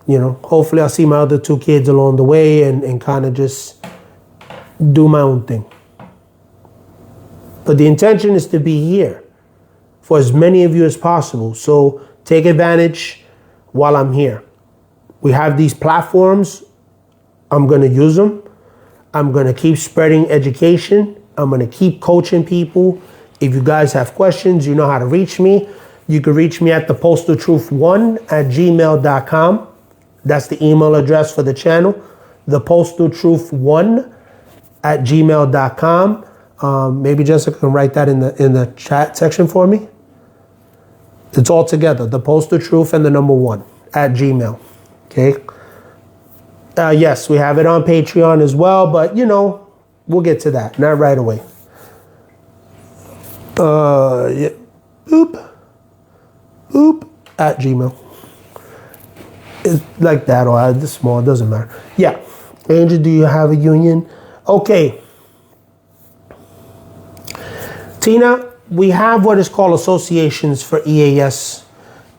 you know, hopefully I'll see my other 2 kids along the way and kind of just do my own thing. But the intention is to be here for as many of you as possible. So take advantage while I'm here. We have these platforms. I'm going to use them. I'm going to keep spreading education. I'm going to keep coaching people. If you guys have questions, you know how to reach me. You can reach me at thepostaltruth1@gmail.com. That's the email address for the channel. thepostaltruth1@gmail.com. Maybe Jessica can write that in the chat section for me. It's all together. thepostaltruth and the number 1@gmail. Okay. Yes, we have it on Patreon as well, but you know, we'll get to that. Not right away. Yeah. Boop at Gmail. It's like that or this small, it doesn't matter. Yeah. Angel, do you have a union? Okay. Tina, we have what is called associations for EAS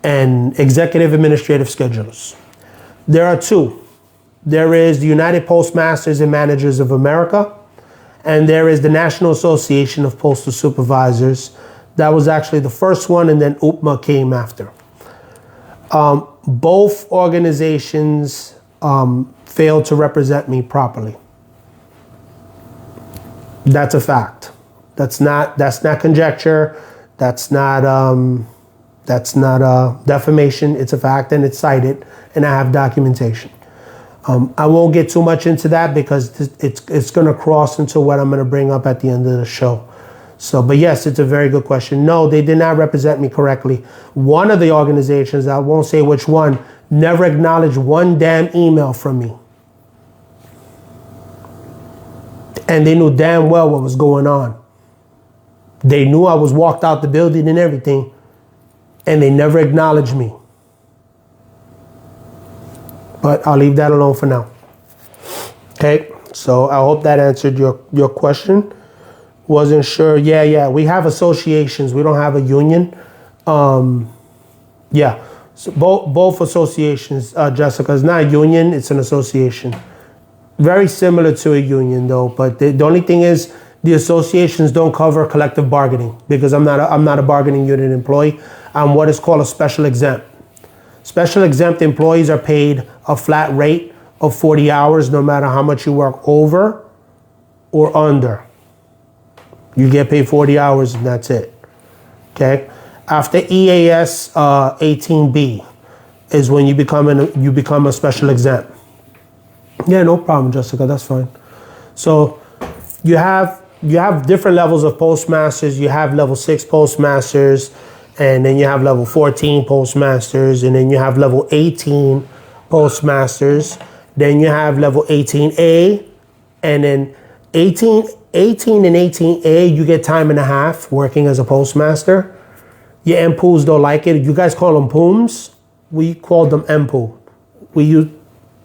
and executive administrative schedulers. There are 2. There is the United Postmasters and Managers of America, and there is the National Association of Postal Supervisors. That was actually the first one, and then UPMA came after. Both organizations failed to represent me properly. That's a fact. That's not conjecture. That's not defamation. It's a fact, and it's cited, and I have documentation. I won't get too much into that because it's going to cross into what I'm going to bring up at the end of the show. So, but yes, it's a very good question. No, they did not represent me correctly. One of the organizations, I won't say which one, never acknowledged one damn email from me. And they knew damn well what was going on. They knew I was walked out the building and everything, and they never acknowledged me. But I'll leave that alone for now. Okay, so I hope that answered your question. Wasn't sure. Yeah, we have associations. We don't have a union. Yeah, so both associations, Jessica, it's not a union, it's an association. Very similar to a union though, but the only thing is the associations don't cover collective bargaining because I'm not a bargaining unit employee. I'm what is called a special exempt. Special exempt employees are paid a flat rate of 40 hours no matter how much you work over or under. You get paid 40 hours and that's it. Okay? After EAS 18B is when you become a special exempt. Yeah, no problem, Jessica, that's fine. So you have different levels of postmasters. You have level 6 postmasters, and then you have level 14 postmasters, and then you have level 18 postmasters. Then you have level 18A, and then 18 and 18A, you get time and a half working as a postmaster. Your MPOOs don't like it. You guys call them POOMs. We call them MPOO. We use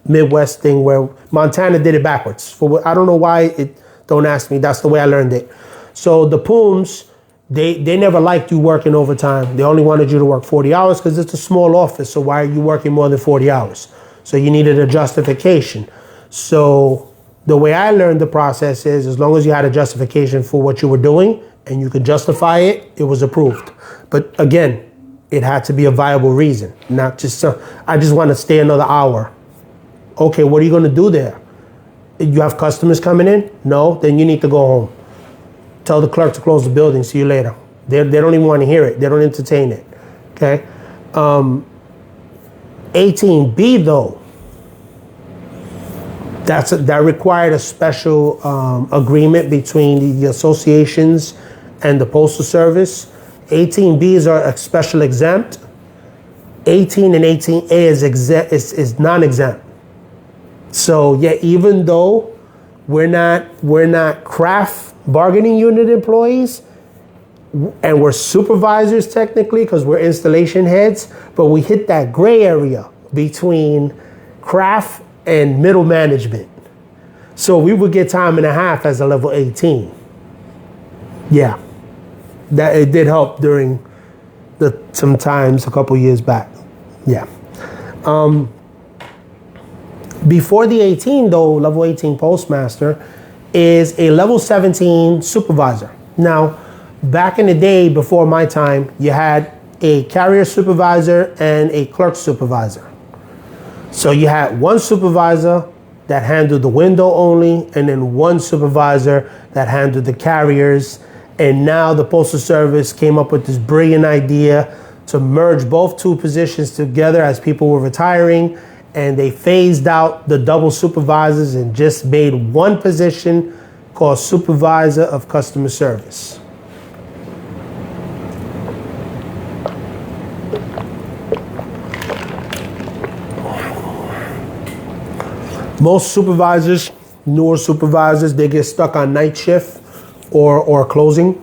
Midwest thing where Montana did it backwards. I don't know why. Don't ask me. That's the way I learned it. So the POOMs, they never liked you working overtime. They only wanted you to work 40 hours because it's a small office. So why are you working more than 40 hours? So you needed a justification. So the way I learned the process is as long as you had a justification for what you were doing and you could justify it, it was approved. But again, it had to be a viable reason, not just, I just want to stay another hour. Okay, what are you going to do there? You have customers coming in? No, then you need to go home. Tell the clerk to close the building, see you later. They don't even want to hear it. They don't entertain it, okay? 18B though, that required a special agreement between the associations and the Postal Service. 18Bs are special exempt. 18 and 18A is non-exempt. So yeah, even though we're not craft bargaining unit employees, and we're supervisors technically because we're installation heads, but we hit that gray area between craft and middle management. So we would get time and a half as a level 18. Yeah, that it did help during sometimes a couple years back. Yeah. Before the 18 though, level 18 postmaster is a level 17 supervisor. Now, back in the day before my time, you had a carrier supervisor and a clerk supervisor. So you had one supervisor that handled the window only, and then one supervisor that handled the carriers. And now the Postal Service came up with this brilliant idea to merge both two positions together as people were retiring, and they phased out the double supervisors and just made one position called Supervisor of Customer Service. Most supervisors, newer supervisors, they get stuck on night shift or closing.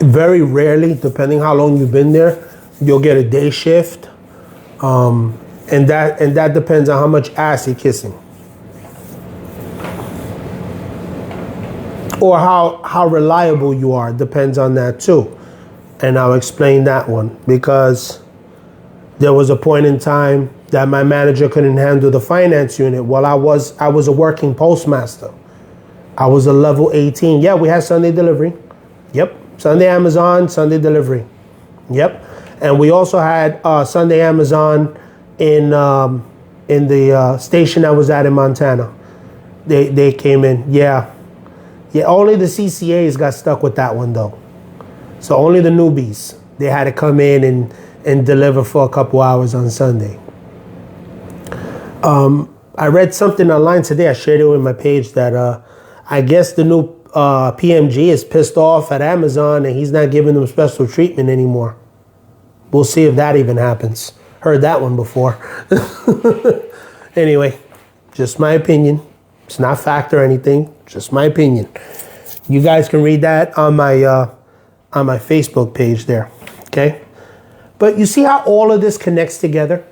Very rarely, depending how long you've been there, you'll get a day shift. And that depends on how much ass you're kissing. Or how reliable you are, depends on that too. And I'll explain that one, because there was a point in time that my manager couldn't handle the finance unit while I was a working postmaster. I was a level 18. Yeah, we had Sunday delivery. Yep. Sunday Amazon, Sunday delivery. Yep. And we also had Sunday Amazon in the station I was at in Montana. They came in. Yeah. Yeah, only the CCAs got stuck with that one though. So only the newbies, they had to come in and deliver for a couple hours on Sunday. I read something online today, I shared it with my page, that I guess the new PMG is pissed off at Amazon and he's not giving them special treatment anymore. We'll see if that even happens. Heard that one before. Anyway, just my opinion. It's not fact or anything, just my opinion. You guys can read that on my Facebook page there, okay? But you see how all of this connects together?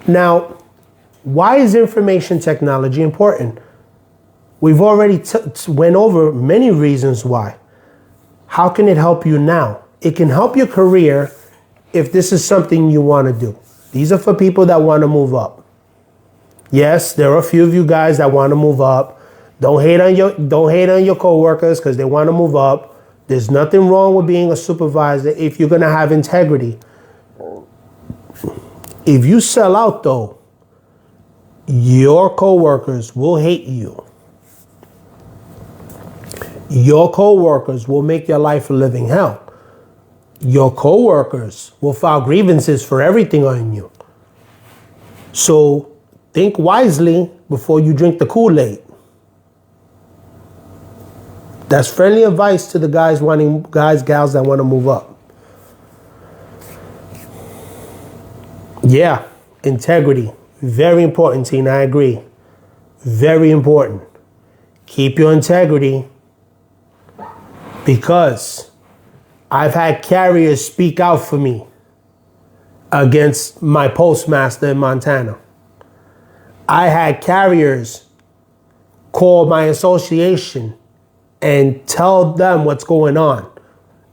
Now, why is information technology important? We've already went over many reasons why. How can it help you now? It can help your career if this is something you want to do. These are for people that want to move up. Yes, there are a few of you guys that want to move up. Don't hate on your coworkers because they want to move up. There's nothing wrong with being a supervisor if you're going to have integrity. If you sell out though, your coworkers will hate you. Your coworkers will make your life a living hell. Your coworkers will file grievances for everything on you. So think wisely before you drink the Kool-Aid. That's friendly advice to the gals that want to move up. Yeah, integrity. Very important, Tina. I agree. Very important. Keep your integrity, because I've had carriers speak out for me against my postmaster in Montana. I had carriers call my association and tell them what's going on.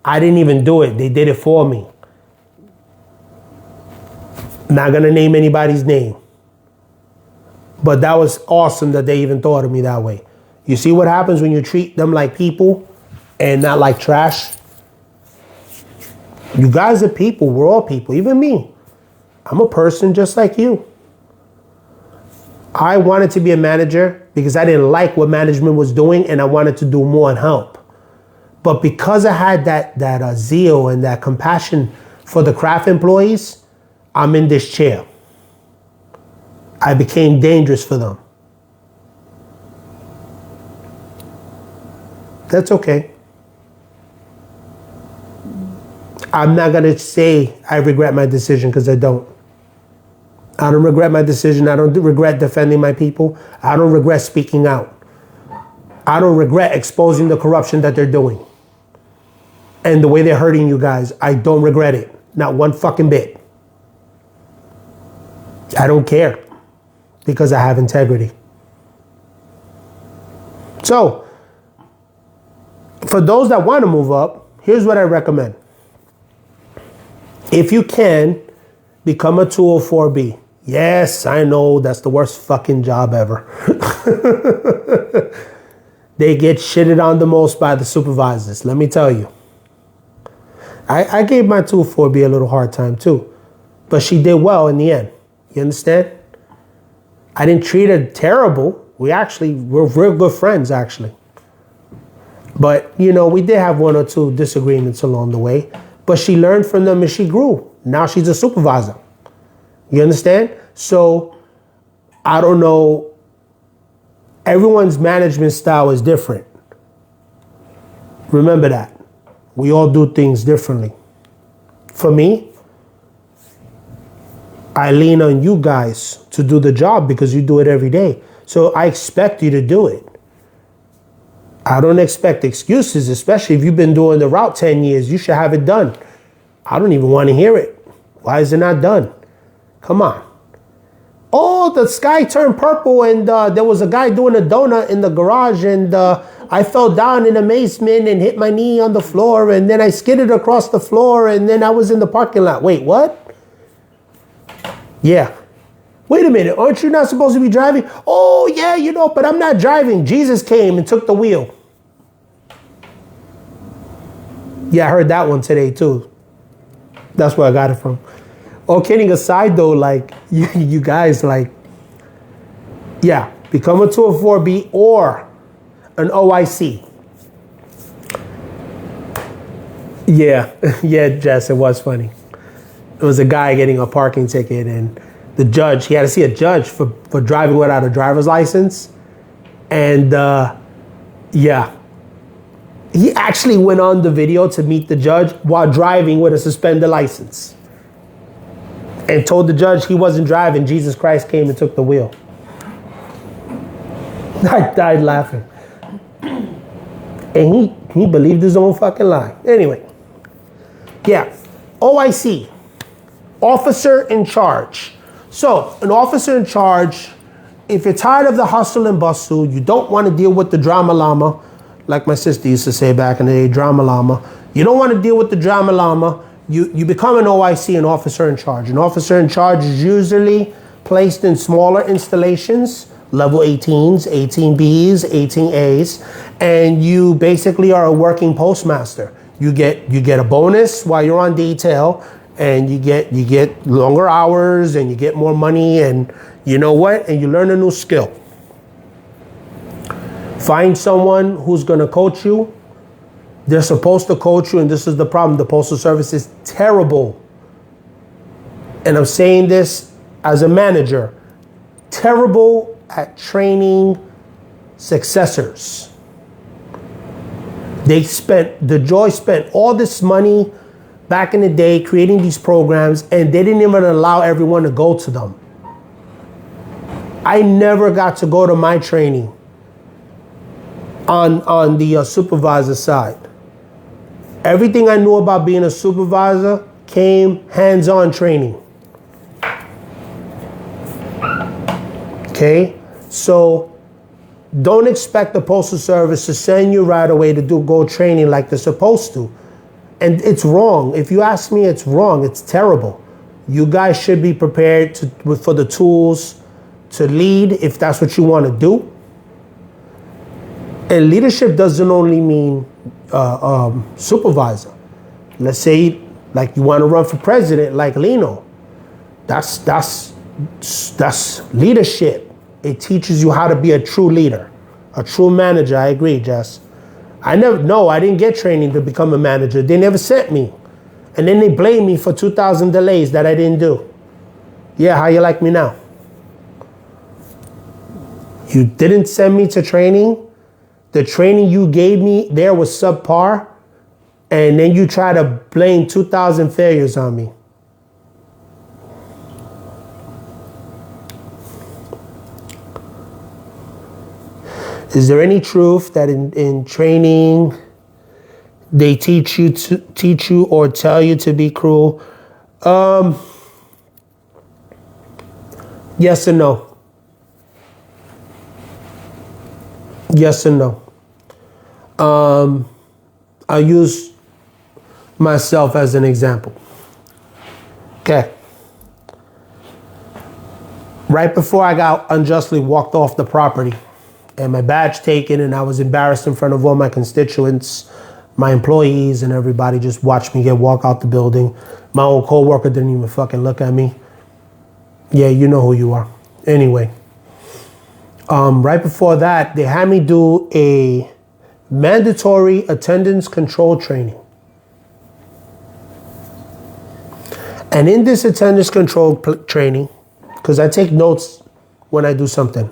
I didn't even do it. They did it for me. Not gonna name anybody's name. But that was awesome that they even thought of me that way. You see what happens when you treat them like people and not like trash? You guys are people. We're all people. Even me. I'm a person just like you. I wanted to be a manager because I didn't like what management was doing, and I wanted to do more and help. But because I had that zeal and that compassion for the craft employees, I'm in this chair. I became dangerous for them. That's okay. I'm not going to say I regret my decision, because I don't. I don't regret my decision. I don't regret defending my people. I don't regret speaking out. I don't regret exposing the corruption that they're doing and the way they're hurting you guys. I don't regret it. Not one fucking bit. I don't care, because I have integrity. So, for those that want to move up, here's what I recommend. If you can, become a 204B. Yes, I know that's the worst fucking job ever. They get shitted on the most by the supervisors, let me tell you. I gave my 204B a little hard time too, but she did well in the end. You understand? I didn't treat her terrible. We're real good friends, actually. But, you know, we did have one or two disagreements along the way. But she learned from them and she grew. Now she's a supervisor. You understand? So, I don't know. Everyone's management style is different. Remember that. We all do things differently. For me, I lean on you guys to do the job because you do it every day. So I expect you to do it. I don't expect excuses, especially if you've been doing the route 10 years. You should have it done. I don't even want to hear it. Why is it not done? Come on. Oh, the sky turned purple and there was a guy doing a donut in the garage and I fell down in amazement and hit my knee on the floor and then I skidded across the floor and then I was in the parking lot. Wait, what? Yeah. Wait a minute. Aren't you not supposed to be driving? Oh, yeah, you know, but I'm not driving. Jesus came and took the wheel. Yeah, I heard that one today, too. That's where I got it from. Oh, kidding aside, though, like, you guys, like, yeah, become a 204B or an OIC. Yeah, yeah, Jess, it was funny. It was a guy getting a parking ticket and the judge, he had to see a judge for driving without a driver's license. And yeah, he actually went on the video to meet the judge while driving with a suspended license and told the judge he wasn't driving. Jesus Christ came and took the wheel. I died laughing. And he believed his own fucking lie. Anyway, yeah, OIC. Officer in charge. So, an officer in charge, if you're tired of the hustle and bustle, you don't want to deal with the drama llama, like my sister used to say back in the day, drama llama. You don't want to deal with the drama llama. You become an OIC, an officer in charge. An officer in charge is usually placed in smaller installations, level 18s, 18Bs, 18As, and you basically are a working postmaster. You get a bonus while you're on detail. And you get longer hours and you get more money and you know what? And you learn a new skill. Find someone who's going to coach you. They're supposed to coach you, and this is the problem. The Postal Service is terrible. And I'm saying this as a manager. Terrible at training successors. The Joy spent all this money back in the day creating these programs, and they didn't even allow everyone to go to them. I never got to go to my training on the supervisor side. Everything I knew about being a supervisor came hands-on training. Okay? So don't expect the Postal Service to send you right away to go training like they're supposed to. And it's wrong. If you ask me, it's wrong. It's terrible. You guys should be prepared for the tools to lead if that's what you want to do. And leadership doesn't only mean supervisor. Let's say like you want to run for president like Lino. That's leadership. It teaches you how to be a true leader, a true manager. I agree, Jess. I didn't get training to become a manager. They never sent me. And then they blame me for 2,000 delays that I didn't do. Yeah, how you like me now? You didn't send me to training. The training you gave me there was subpar. And then you try to blame 2,000 failures on me. Is there any truth that in training they teach you or tell you to be cruel? Yes and no. Yes and no. I'll use myself as an example. Okay. Right before I got unjustly walked off the property and my badge taken, and I was embarrassed in front of all my constituents, my employees, and everybody just watched me walk out the building. My old coworker didn't even fucking look at me. Yeah, you know who you are. Anyway, right before that, they had me do a mandatory attendance control training. And in this attendance control training, because I take notes when I do something.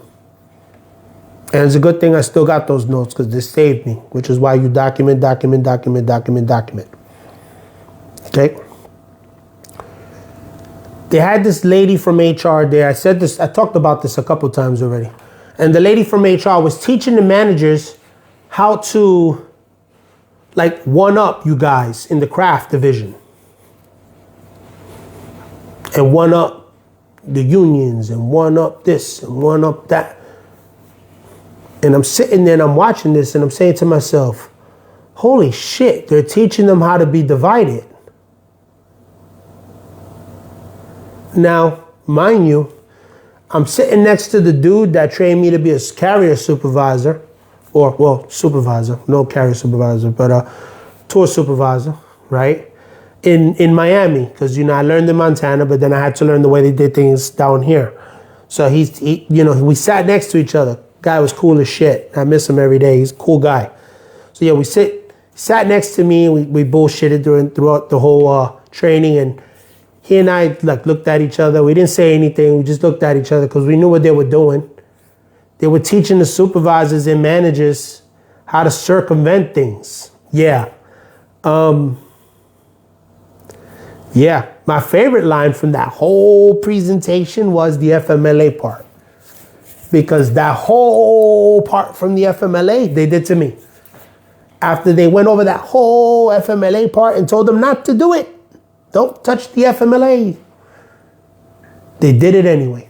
And it's a good thing I still got those notes because they saved me, which is why you document. Okay? They had this lady from HR there. I talked about this a couple times already. And the lady from HR was teaching the managers how to like one-up you guys in the craft division. And one-up the unions and one-up this and one-up that. And I'm sitting there and I'm watching this and I'm saying to myself, holy shit, they're teaching them how to be divided. Now, mind you, I'm sitting next to the dude that trained me to be a carrier supervisor, supervisor, no carrier supervisor, but tour supervisor, right? In Miami, because, I learned in Montana, but then I had to learn the way they did things down here. So we sat next to each other. Guy was cool as shit. I miss him every day. He's a cool guy. So yeah, we sat next to me. We bullshitted throughout the whole training, and he and I looked at each other. We didn't say anything. We just looked at each other because we knew what they were doing. They were teaching the supervisors and managers how to circumvent things. Yeah. Yeah. My favorite line from that whole presentation was the FMLA part. Because that whole part from the FMLA, they did to me. After they went over that whole FMLA part and told them not to do it. Don't touch the FMLA. They did it anyway.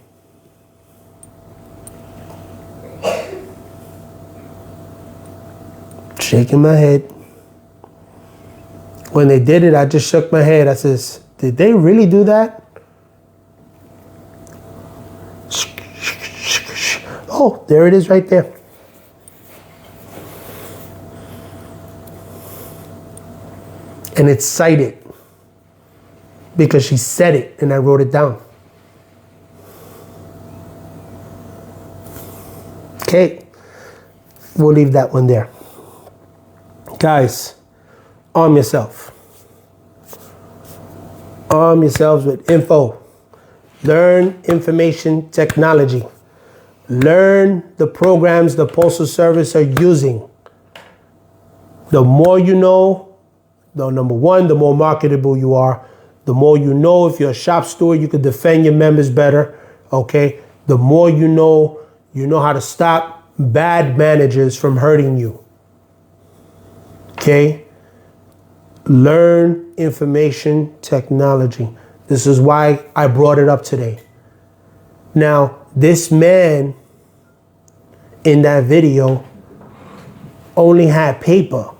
Shaking my head. When they did it, I just shook my head. I says, did they really do that? Oh, there it is right there. And it's cited because she said it and I wrote it down. Okay, we'll leave that one there. Guys, arm yourself. Arm yourselves with info. Learn information technology. Learn the programs the Postal Service are using. The more you know, number one, the more marketable you are, the more you know. If you're a shop steward, you can defend your members better, okay? The more you know how to stop bad managers from hurting you, okay? Learn information technology. This is why I brought it up today. Now, this man in that video only had paper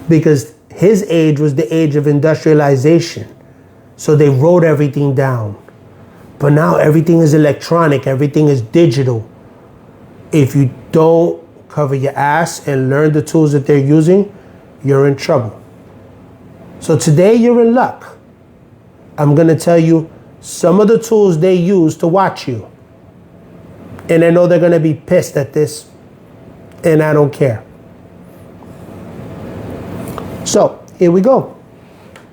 because his age was the age of industrialization. So they wrote everything down. But now everything is electronic, everything is digital. If you don't cover your ass and learn the tools that they're using, you're in trouble. So today you're in luck. I'm gonna tell you some of the tools they use to watch you. And I know they're gonna be pissed at this, and I don't care. So here we go.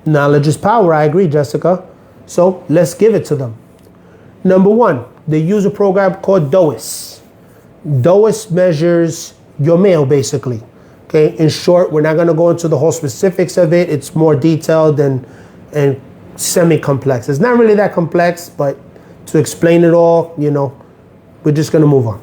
Knowledge is power, I agree, Jessica. So let's give it to them. Number one, they use a program called DOIS. DOIS measures your mail, basically. Okay, in short, we're not gonna go into the whole specifics of it. It's more detailed and semi-complex. It's not really that complex, but to explain it all, we're just gonna move on.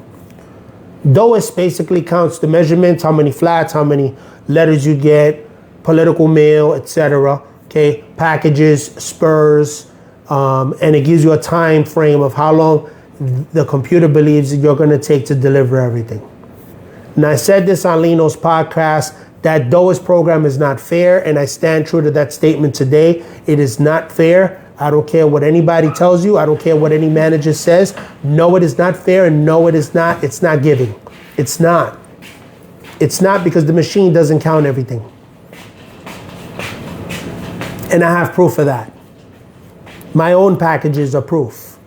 DOIS basically counts the measurements, how many flats, how many letters you get, political mail, etc. Okay, packages, spurs, and it gives you a time frame of how long the computer believes you're gonna take to deliver everything. And I said this on Lino's podcast, that DOIS program is not fair, and I stand true to that statement today. It is not fair. I don't care what anybody tells you. I don't care what any manager says. No, it is not fair, and no, it is not. It's not giving. It's not. It's not, because the machine doesn't count everything. And I have proof of that. My own packages are proof.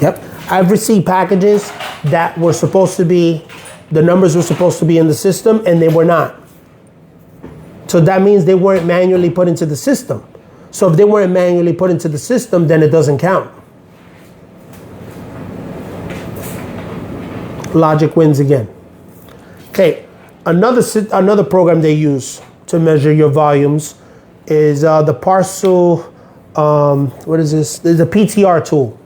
Yep. I've received packages that were supposed to be, the numbers were supposed to be in the system, and they were not. So that means they weren't manually put into the system. So if they weren't manually put into the system, then it doesn't count. Logic wins again. Okay, another program they use to measure your volumes is the Parcel, what is this? There's a PTR tool.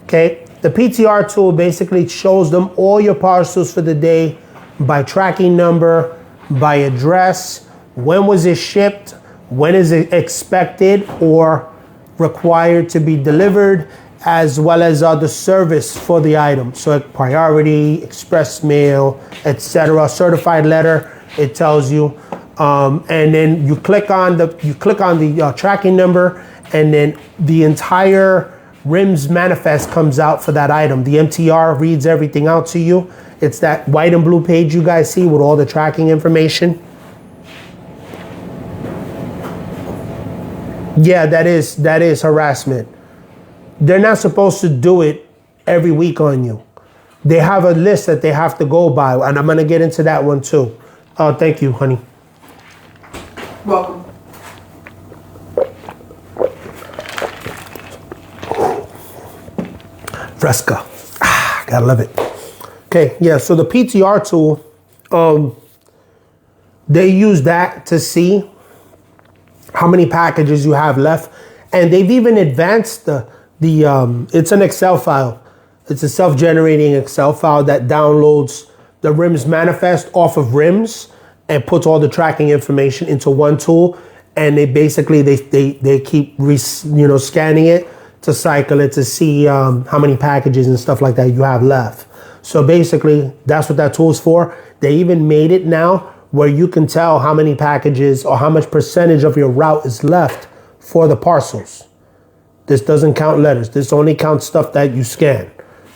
Okay, the PTR tool basically shows them all your parcels for the day by tracking number, by address, when was it shipped, when is it expected or required to be delivered, as well as the service for the item. So priority, express mail, etc. Certified letter, it tells you. And then you click on the tracking number, and then the entire RIMS manifest comes out for that item. The MTR reads everything out to you. It's that white and blue page you guys see with all the tracking information. Yeah, that is harassment. They're not supposed to do it every week on you. They have a list that they have to go by, and I'm gonna get into that one too. Thank you, honey. Welcome. Fresca. Gotta love it. Okay, yeah, so the PTR tool, they use that to see how many packages you have left. And they've even advanced it's an Excel file. It's a self-generating Excel file that downloads the RIMS manifest off of RIMS and puts all the tracking information into one tool. And they basically, they keep scanning it to cycle it to see how many packages and stuff like that you have left. So basically, that's what that tool's for. They even made it now where you can tell how many packages or how much percentage of your route is left for the parcels. This doesn't count letters. This only counts stuff that you scan,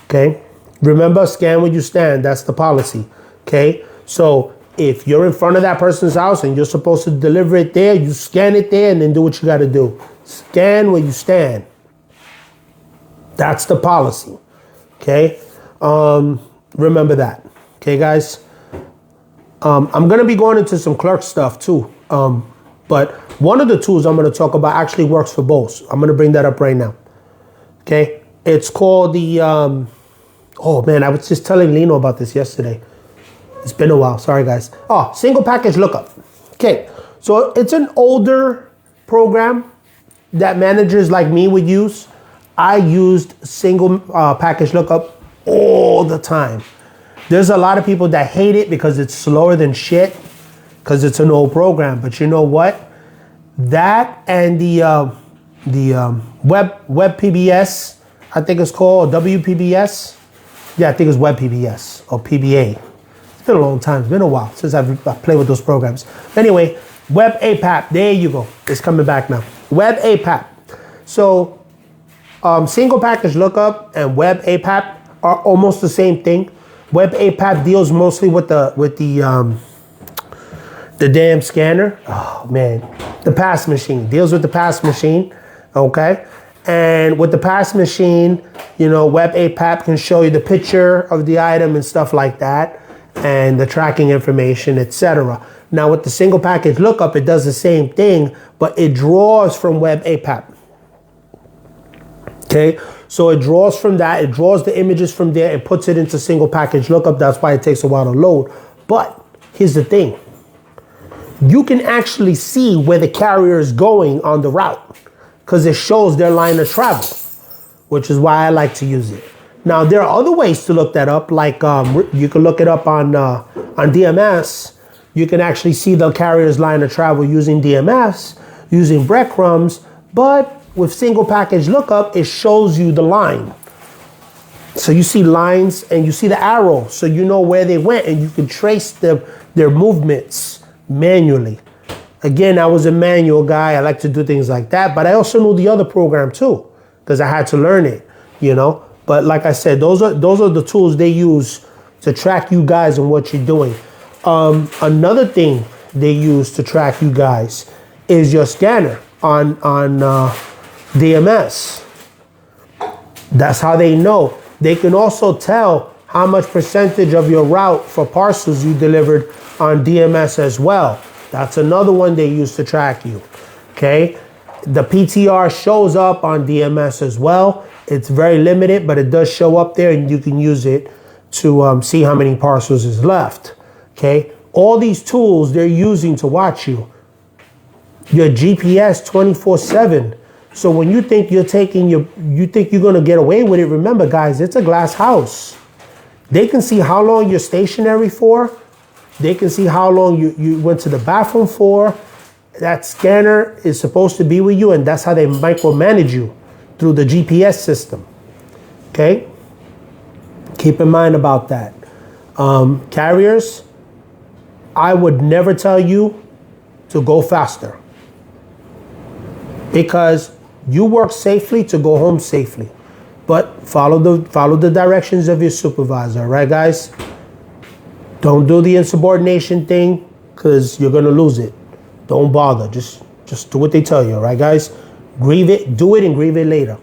okay? Remember, scan where you stand. That's the policy, okay? So if you're in front of that person's house and you're supposed to deliver it there, you scan it there and then do what you got to do. Scan where you stand. That's the policy, okay? Remember that, okay, guys? I'm going to be going into some clerk stuff too. But one of the tools I'm going to talk about actually works for both. I'm going to bring that up right now. Okay. It's called the, oh man, I was just telling Lino about this yesterday. It's been a while. Sorry, guys. Oh, single package lookup. Okay, so it's an older program that managers like me would use. I used single package lookup all the time. There's a lot of people that hate it because it's slower than shit, because it's an old program. But you know what? That and the web PBS, I think it's called WPBS. Yeah, I think it's web PBS or PBA. It's been a long time. It's been a while since I've played with those programs. Anyway, Web APAP. There you go. It's coming back now. Web APAP. So single package lookup and Web APAP are almost the same thing. Web APAP deals mostly with the damn scanner. Oh man, the pass machine deals with the pass machine. Okay, and with the pass machine, you know, Web APAP can show you the picture of the item and stuff like that, and the tracking information, etc. Now with the single package lookup, it does the same thing, but it draws from Web APAP. Okay, so it draws from that, it draws the images from there and puts it into single package lookup. That's why it takes a while to load. But here's the thing. You can actually see where the carrier is going on the route because it shows their line of travel, which is why I like to use it. Now, there are other ways to look that up, like you can look it up on DMS. You can actually see the carrier's line of travel using DMS, using breadcrumbs, but with single package lookup, it shows you the line. So you see lines and you see the arrow, so you know where they went and you can trace their movements manually. Again, I was a manual guy. I like to do things like that, but I also knew the other program too, because I had to learn it, you know. But like I said, those are the tools they use to track you guys and what you're doing. Another thing they use to track you guys is your scanner on DMS. That's how they know. They can also tell how much percentage of your route for parcels you delivered on DMS as well. That's another one they use to track you. Okay, the PTR shows up on DMS as well. It's very limited, but it does show up there, and you can use it to see how many parcels is left. Okay, all these tools they're using to watch you. Your GPS 24/7. So when you think you think you're gonna get away with it, remember guys, it's a glass house. They can see how long you're stationary for. They can see how long you went to the bathroom for. That scanner is supposed to be with you, and that's how they micromanage you, through the GPS system. Okay? Keep in mind about that. Carriers, I would never tell you to go faster, because you work safely to go home safely, but follow the directions of your supervisor, right guys? Don't do the insubordination thing, because you're gonna lose it. Don't bother, just do what they tell you, right guys? Grieve it, do it and grieve it later,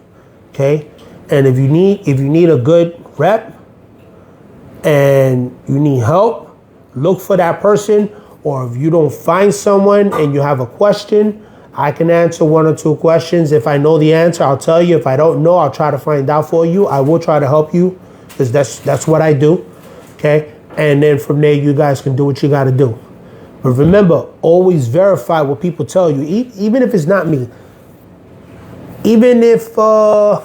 okay? And if you need a good rep and you need help, look for that person. Or if you don't find someone and you have a question, I can answer 1 or 2 questions. If I know the answer, I'll tell you. If I don't know, I'll try to find out for you. I will try to help you, because that's what I do, okay? And then from there, you guys can do what you got to do. But remember, always verify what people tell you, even if it's not me. Even if your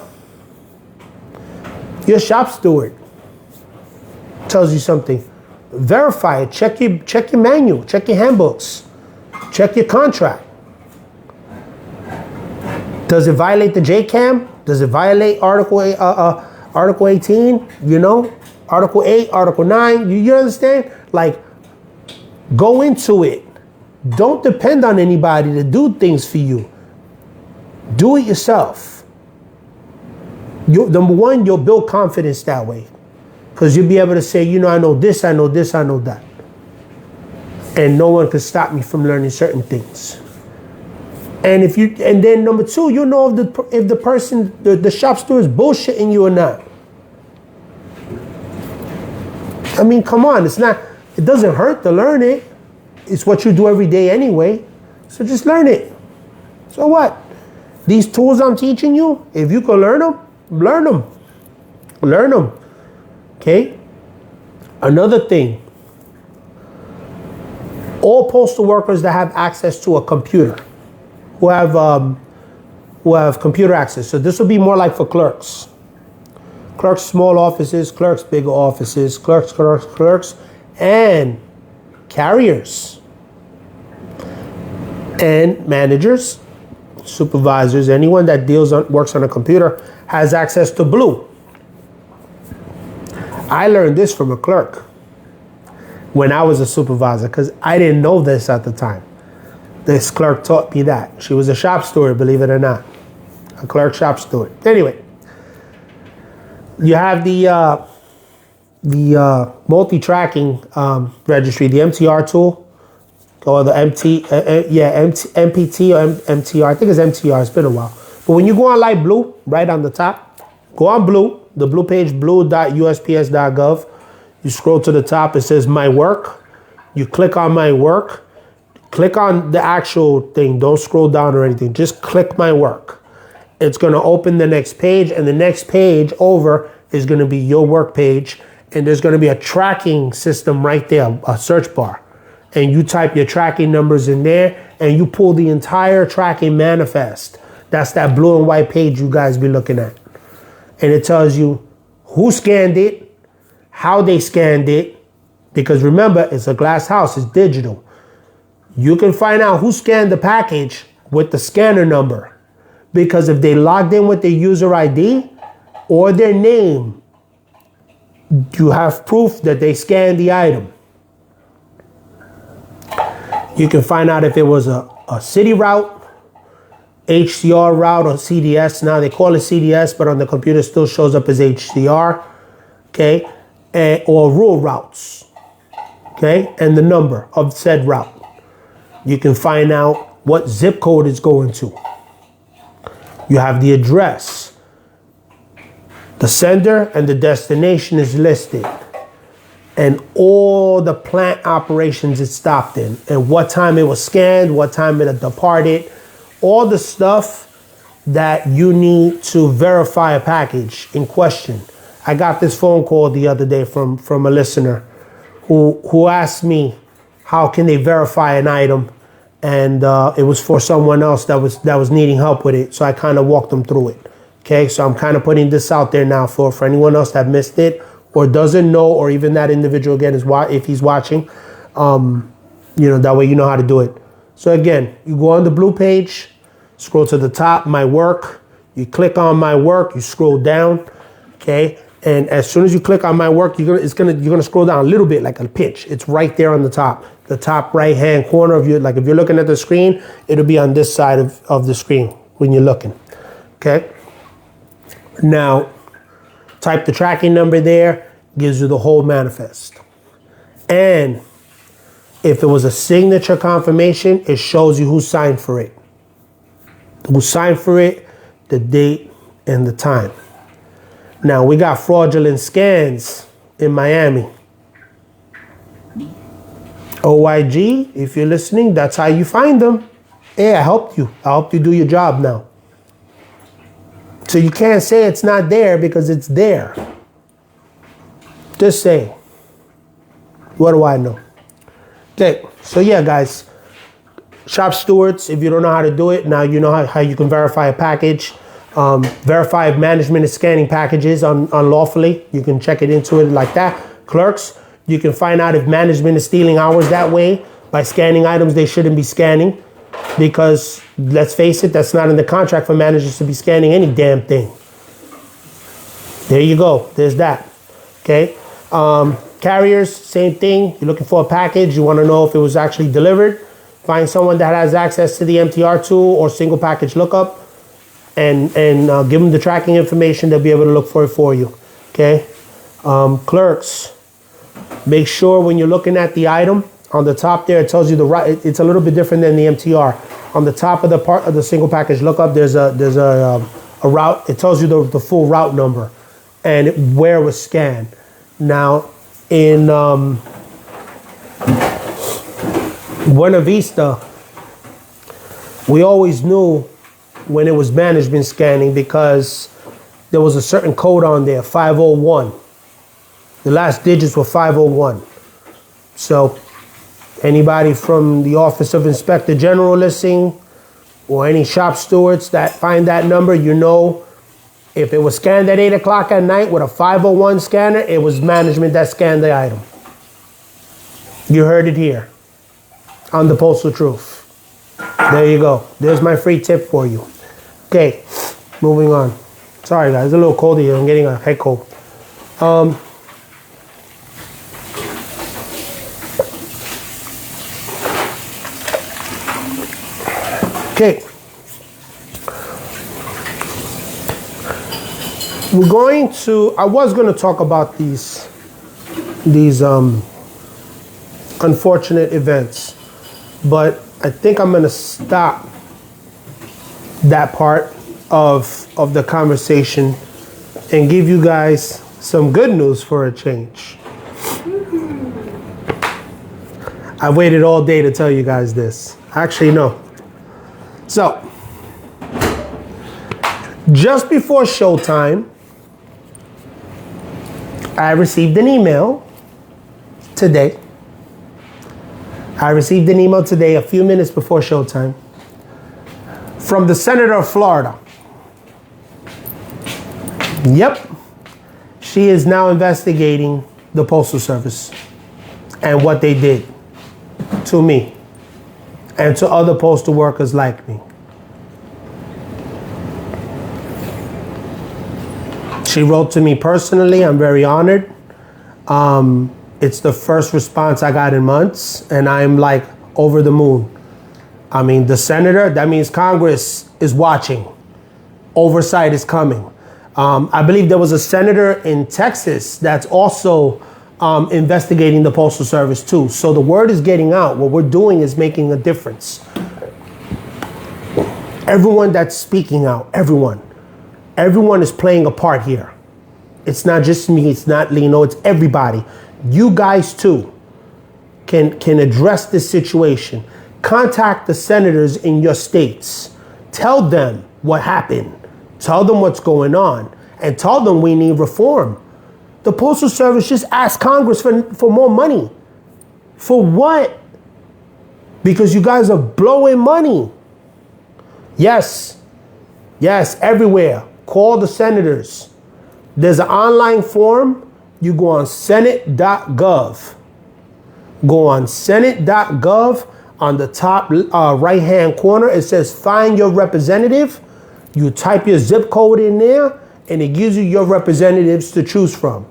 shop steward tells you something, verify it. Check your manual. Check your handbooks. Check your contract. Does it violate the JCAM? Does it violate Article 18? You know, Article 8, Article 9. You understand? Like, go into it. Don't depend on anybody to do things for you. Do it yourself. Number one, you'll build confidence that way, because you'll be able to say, you know, I know this, I know this, I know that, and no one can stop me from learning certain things. And then number 2, you know if the person, the shop steward is bullshitting you or not. I mean, come on, it doesn't hurt to learn it. It's what you do every day anyway. So just learn it. So what? These tools I'm teaching you, if you can learn them, learn them. Learn them. Okay? Another thing, all postal workers that have access to a computer, who have computer access. So this will be more like for clerks. Clerks, small offices, clerks, bigger offices, clerks, and carriers, and managers, supervisors, anyone that works on a computer has access to Blue. I learned this from a clerk when I was a supervisor because I didn't know this at the time. This clerk taught me that. She was a shop steward, believe it or not. A clerk shop steward. Anyway, you have the multi-tracking registry, the MTR tool, or the MPT or MTR. I think it's MTR. It's been a while. But when you go on Light Blue, right on the top, go on Blue, the blue page, blue.usps.gov. You scroll to the top. It says My Work. You click on My Work. Click on the actual thing. Don't scroll down or anything. Just click My Work. It's going to open the next page, and the next page over is going to be your work page, and there's going to be a tracking system right there, a search bar, and you type your tracking numbers in there, and you pull the entire tracking manifest. That's that blue and white page you guys be looking at, and it tells you who scanned it, how they scanned it, because remember, it's a glass house, it's digital. You can find out who scanned the package with the scanner number. Because if they logged in with their user ID or their name, you have proof that they scanned the item. You can find out if it was a city route, HCR route, or CDS. Now they call it CDS, but on the computer still shows up as HCR, okay? Or rural routes, okay? And the number of said route. You can find out what zip code it's going to. You have the address. The sender and the destination is listed. And all the plant operations it stopped in. And what time it was scanned, what time it had departed. All the stuff that you need to verify a package in question. I got this phone call the other day from a listener who asked me how can they verify an item. And it was for someone else that was needing help with it. So I kind of walked them through it. Okay, so I'm kind of putting this out there now for anyone else that missed it or doesn't know, or even that individual again if he's watching. That way you know how to do it. So again, you go on the blue page, scroll to the top, My Work. You click on My Work, you scroll down. Okay, and as soon as you click on My Work, you're gonna scroll down a little bit like a pitch. It's right there on the top. The top right hand corner of if you're looking at the screen, it'll be on this side of the screen when you're looking. Okay. Now, type the tracking number there, gives you the whole manifest. And if it was a signature confirmation, it shows you who signed for it. Who signed for it, the date, and the time. Now, we got fraudulent scans in Miami. OIG, if you're listening, that's how you find them. Hey, I helped you. I helped you do your job now. So you can't say it's not there because it's there. Just saying. What do I know? Okay, so yeah, guys. Shop stewards, if you don't know how to do it, now you know how you can verify a package. Verify if management is scanning packages unlawfully. You can check it into it like that. Clerks, you can find out if management is stealing hours that way by scanning items they shouldn't be scanning. Because, let's face it, that's not in the contract for managers to be scanning any damn thing. There you go. There's that. Okay. Carriers, same thing. You're looking for a package. You want to know if it was actually delivered. Find someone that has access to the MTR tool or single package lookup. And give them the tracking information. They'll be able to look for it for you. Okay. Clerks. Make sure when you're looking at the item, on the top there, it tells you the right. It's a little bit different than the MTR. On the top of the part of the single package lookup, there's a route. It tells you the full route number and where it was scanned. Now, in Buena Vista, we always knew when it was management scanning because there was a certain code on there, 501. The last digits were 501. So Anybody from the Office of Inspector General listening, or any shop stewards that find that number, you know, if it was scanned at 8 o'clock at night with a 501 scanner, it was management that scanned the item. You heard it here on the Postal Truth. There you go. There's my free tip for you. Okay, moving on. Sorry guys, it's a little cold here. I'm getting a head cold. Okay. I was going to talk about these unfortunate events, but I think I'm going to stop that part of the conversation and give you guys some good news for a change. I waited all day to tell you guys this. Actually, no. So, just before showtime, I received an email today. A few minutes before showtime, from the Senator of Florida. Yep. She is now investigating the Postal Service and what they did to me and to other postal workers like me. She wrote to me personally. I'm very honored. It's the first response I got in months, and I'm like over the moon. I mean, the senator, that means Congress is watching. Oversight is coming. I believe there was a senator in Texas that's also investigating the Postal Service too. So the word is getting out. What we're doing is making a difference. Everyone that's speaking out, everyone is playing a part here. It's not just me, it's not Lino, it's everybody. You guys too can address this situation. Contact the senators in your states. Tell them what happened. Tell them what's going on. And tell them we need reform. The Postal Service just asked Congress for more money. For what? Because you guys are blowing money. Yes, everywhere. Call the senators. There's an online form. You go on senate.gov. Go on senate.gov. On the top right-hand corner, it says find your representative. You type your zip code in there, and it gives you your representatives to choose from.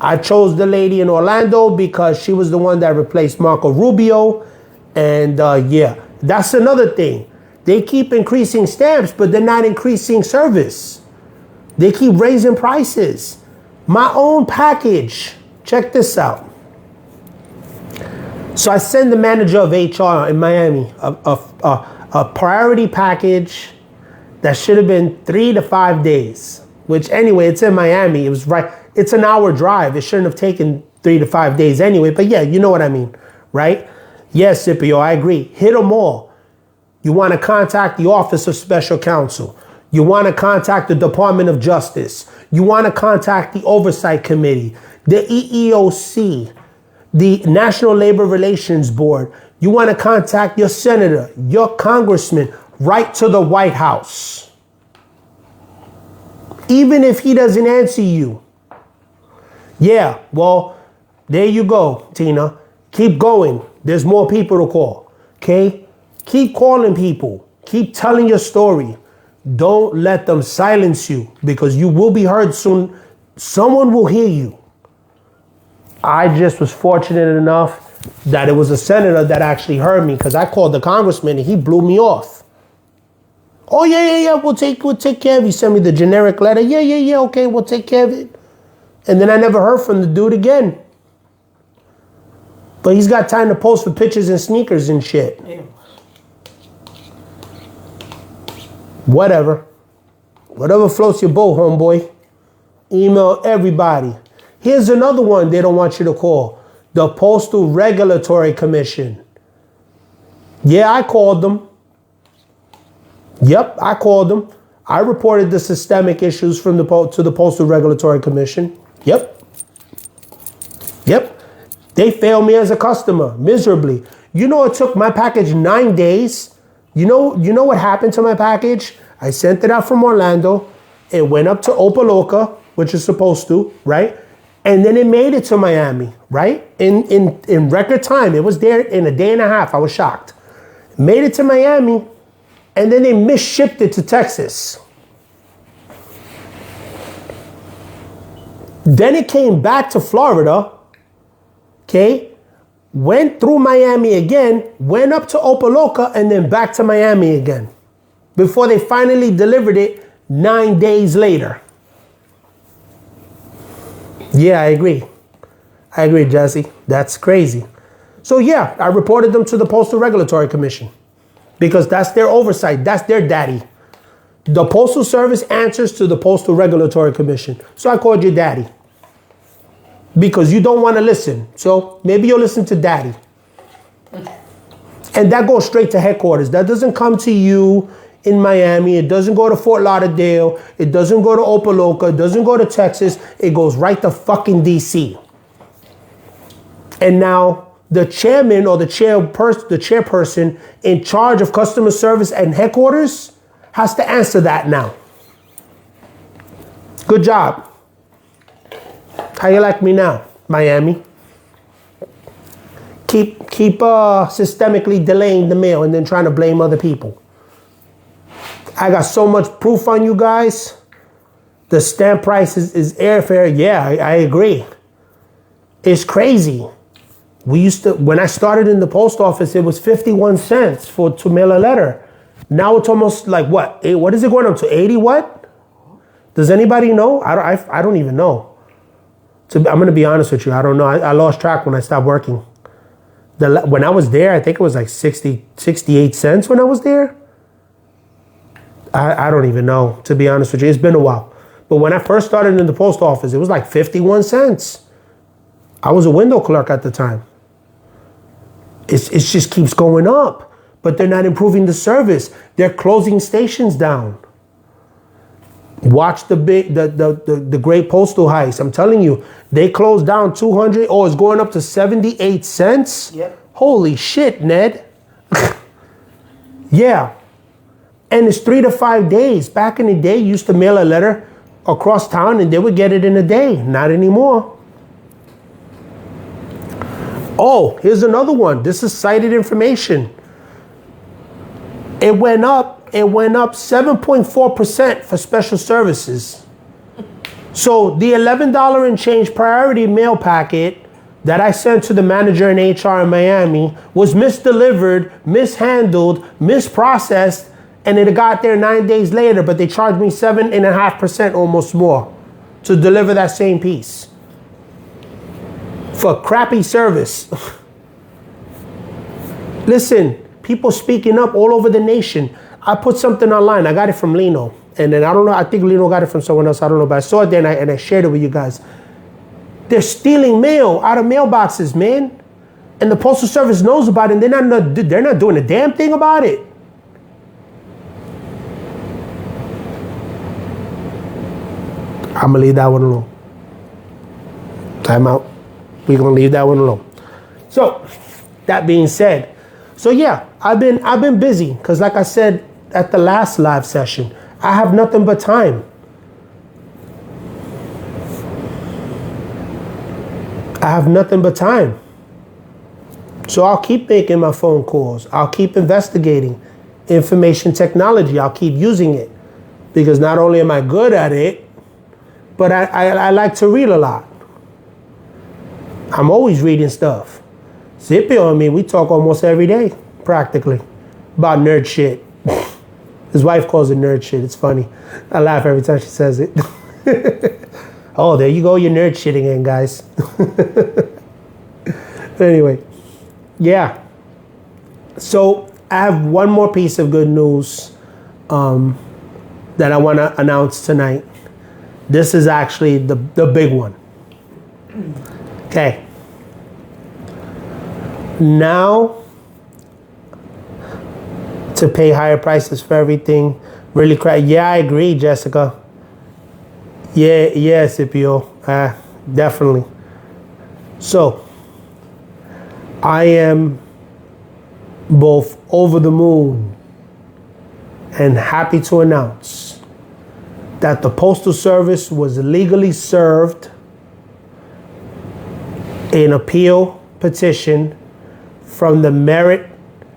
I chose the lady in Orlando because she was the one that replaced Marco Rubio. And yeah, that's another thing. They keep increasing stamps, but they're not increasing service. They keep raising prices. My own package, check this out. So I send the manager of HR in Miami a priority package that should have been 3 to 5 days, which anyway, it's in Miami. It was right. It's an hour drive. It shouldn't have taken 3 to 5 days anyway, but yeah, you know what I mean, right? Yes, Scipio, I agree. Hit them all. You want to contact the Office of Special Counsel. You want to contact the Department of Justice. You want to contact the Oversight Committee, the EEOC, the National Labor Relations Board. You want to contact your senator, your congressman, right to the White House. Even if he doesn't answer you. Yeah, well, there you go, Tina. Keep going. There's more people to call, okay? Keep calling people. Keep telling your story. Don't let them silence you because you will be heard soon. Someone will hear you. I just was fortunate enough that it was a senator that actually heard me because I called the congressman and he blew me off. Oh, yeah, we'll take care of it. He sent me the generic letter. Yeah, okay, we'll take care of it. And then I never heard from the dude again. But he's got time to post for pictures and sneakers and shit. Yeah. Whatever floats your boat, homeboy. Email everybody. Here's another one they don't want you to call. The Postal Regulatory Commission. Yeah, I called them. Yep, I called them. I reported the systemic issues to the Postal Regulatory Commission. Yep. They failed me as a customer miserably. You know, it took my package 9 days. You know what happened to my package? I sent it out from Orlando. It went up to Opa-locka, which is supposed to, right? And then it made it to Miami, right? In record time. It was there in a day and a half. I was shocked. Made it to Miami, and then they misshipped it to Texas. Then it came back to Florida, okay? Went through Miami again, went up to Opa-locka, and then back to Miami again. Before they finally delivered it 9 days later. Yeah, I agree. I agree, Jesse. That's crazy. So yeah, I reported them to the Postal Regulatory Commission because that's their oversight. That's their daddy. The Postal Service answers to the Postal Regulatory Commission. So I called you daddy because you don't want to listen. So maybe you'll listen to daddy. And that goes straight to headquarters. That doesn't come to you in Miami. It doesn't go to Fort Lauderdale. It doesn't go to Opa-locka. It doesn't go to Texas. It goes right to fucking DC. And now the chairman or the chairperson in charge of customer service and headquarters has to answer that now. Good job. How you like me now, Miami? Keep systemically delaying the mail and then trying to blame other people. I got so much proof on you guys. The stamp price is airfare. Yeah, I agree. It's crazy. We used to, when I started in the post office, it was 51 cents to mail a letter. Now it's almost like what? What is it going up to? 80 what? Does anybody know? I don't even know. I'm going to be honest with you. I don't know. I lost track when I stopped working. When I was there, I think it was like 68 cents when I was there. I don't even know, to be honest with you. It's been a while. But when I first started in the post office, it was like 51 cents. I was a window clerk at the time. It just keeps going up. But they're not improving the service. They're closing stations down. Watch the great postal heist. I'm telling you, they closed down 200. Oh, it's going up to 78 cents? Yep. Holy shit, Ned. Yeah. And it's 3 to 5 days. Back in the day, you used to mail a letter across town and they would get it in a day. Not anymore. Oh, here's another one. This is cited information. It went up 7.4% for special services. So the $11 and change priority mail packet that I sent to the manager in HR in Miami was misdelivered, mishandled, misprocessed, and it got there 9 days later, but they charged me 7.5% almost more to deliver that same piece for crappy service. Listen, people speaking up all over the nation. I put something online. I got it from Lino. And then I don't know, I think Lino got it from someone else. I don't know, but I saw it there and I shared it with you guys. They're stealing mail out of mailboxes, man. And the Postal Service knows about it and they're not doing a damn thing about it. I'm gonna leave that one alone. Time out. We're gonna leave that one alone. So, that being said, so yeah, I've been busy because, like I said at the last live session, I have nothing but time. I have nothing but time. So I'll keep making my phone calls. I'll keep investigating information technology. I'll keep using it because not only am I good at it, but I like to read a lot. I'm always reading stuff. Scipio and me, we talk almost every day, practically, about nerd shit. His wife calls it nerd shit. It's funny. I laugh every time she says it. Oh, there you go, you're nerd shitting again, guys. Anyway, yeah. So I have one more piece of good news that I want to announce tonight. This is actually the big one. Okay. Now, to pay higher prices for everything, really cry. Yeah, I agree, Jessica. Yeah, Scipio. Definitely. So, I am both over the moon and happy to announce that the Postal Service was legally served an appeal petition from the Merit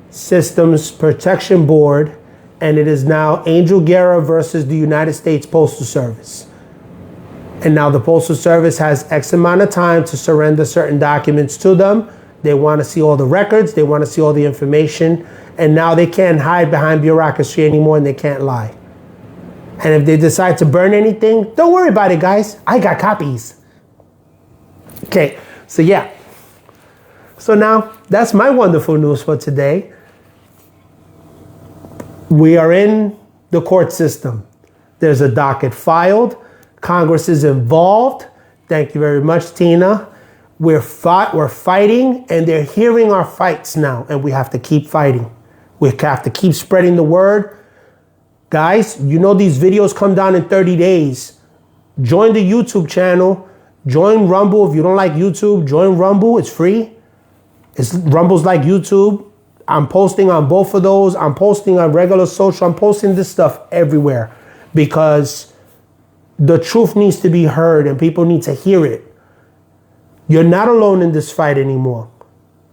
Systems Protection Board, and it is now Angel Guerra versus the United States Postal Service. And now the Postal Service has X amount of time to surrender certain documents to them. They want to see all the records. They want to see all the information. And now they can't hide behind bureaucracy anymore, and they can't lie. And if they decide to burn anything, don't worry about it, guys. I got copies. Okay, so yeah. So now, that's my wonderful news for today. We are in the court system. There's a docket filed. Congress is involved. Thank you very much, Tina. We're fighting, and they're hearing our fights now, and we have to keep fighting. We have to keep spreading the word. Guys, you know these videos come down in 30 days. Join the YouTube channel. Join Rumble. If you don't like YouTube, join Rumble. It's free. Rumble's like YouTube. I'm posting on both of those. I'm posting on regular social. I'm posting this stuff everywhere because the truth needs to be heard and people need to hear it. You're not alone in this fight anymore.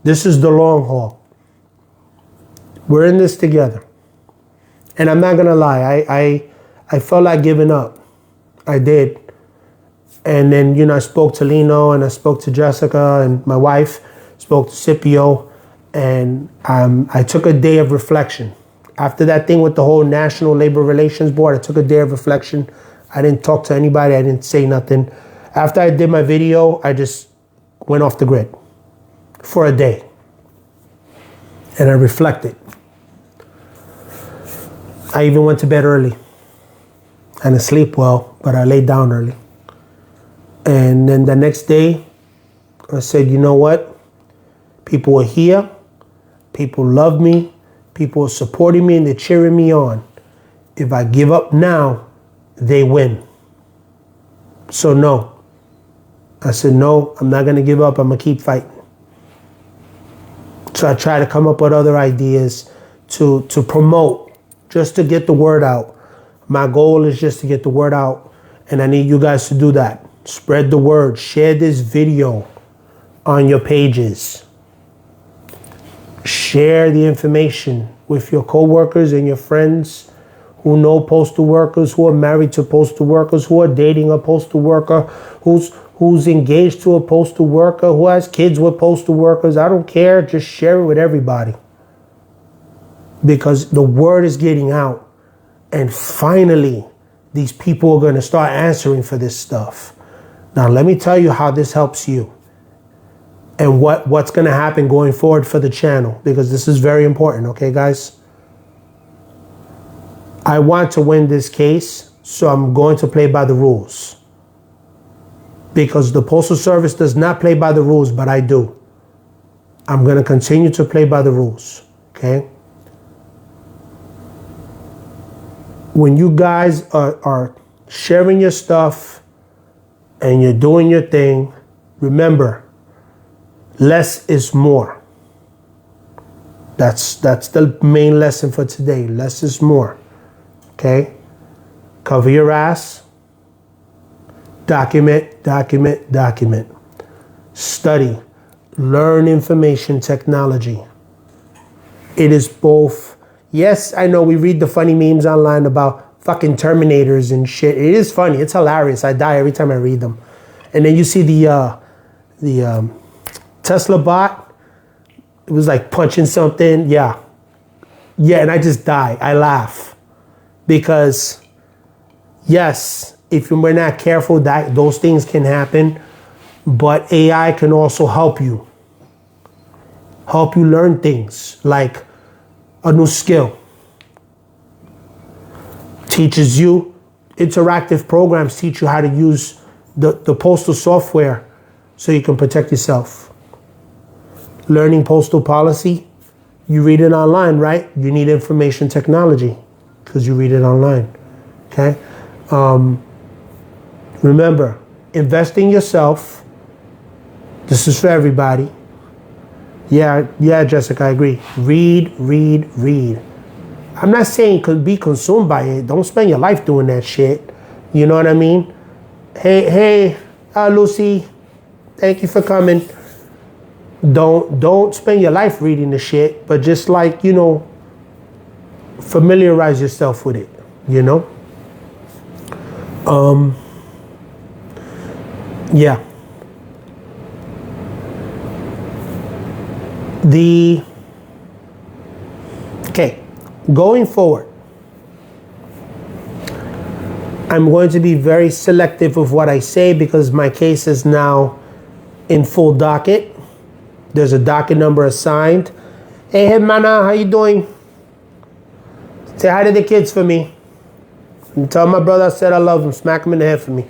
This is the long haul. We're in this together. And I'm not going to lie. I felt like giving up. I did. And then, I spoke to Lino and I spoke to Jessica and my wife, spoke to Scipio. And I took a day of reflection. After that thing with the whole National Labor Relations Board, I took a day of reflection. I didn't talk to anybody. I didn't say nothing. After I did my video, I just went off the grid for a day. And I reflected. I even went to bed early. I didn't sleep well, but I laid down early. And then the next day, I said, you know what? People are here. People love me. People are supporting me and they're cheering me on. If I give up now, they win. So no. I said, no, I'm not going to give up. I'm going to keep fighting. So I try to come up with other ideas to promote, just to get the word out. My goal is just to get the word out. And I need you guys to do that. Spread the word. Share this video on your pages. Share the information with your coworkers and your friends who know postal workers, who are married to postal workers, who are dating a postal worker, who's engaged to a postal worker, who has kids with postal workers. I don't care. Just share it with everybody. Because the word is getting out. And finally, these people are going to start answering for this stuff. Now, let me tell you how this helps you. And what's going to happen going forward for the channel. Because this is very important. Okay, guys? I want to win this case. So I'm going to play by the rules. Because the Postal Service does not play by the rules, but I do. I'm going to continue to play by the rules. Okay? When you guys are sharing your stuff and you're doing your thing, remember, less is more. That's the main lesson for today. Less is more. Okay? Cover your ass. Document, document, document. Study. Learn information technology. It is both. Yes, I know we read the funny memes online about fucking Terminators and shit. It is funny. It's hilarious. I die every time I read them. And then you see the Tesla bot. It was like punching something. Yeah. Yeah, and I just die. I laugh. Because, yes, if we're not careful, those things can happen. But AI can also help you. Help you learn things like a new skill. Teaches you, interactive programs teach you how to use the postal software so you can protect yourself. Learning postal policy, you read it online, right? You need information technology because you read it online, okay? Remember, invest in yourself. This is for everybody. Yeah, Jessica, I agree. Read, read, read. I'm not saying could be consumed by it. Don't spend your life doing that shit. You know what I mean? Hey, Lucy, thank you for coming. Don't spend your life reading the shit, but just like, familiarize yourself with it, yeah. Okay, going forward, I'm going to be very selective with what I say because my case is now in full docket. There's a docket number assigned. Hey, mana, how you doing? Say hi to the kids for me. And tell my brother I said I love him. Smack him in the head for me.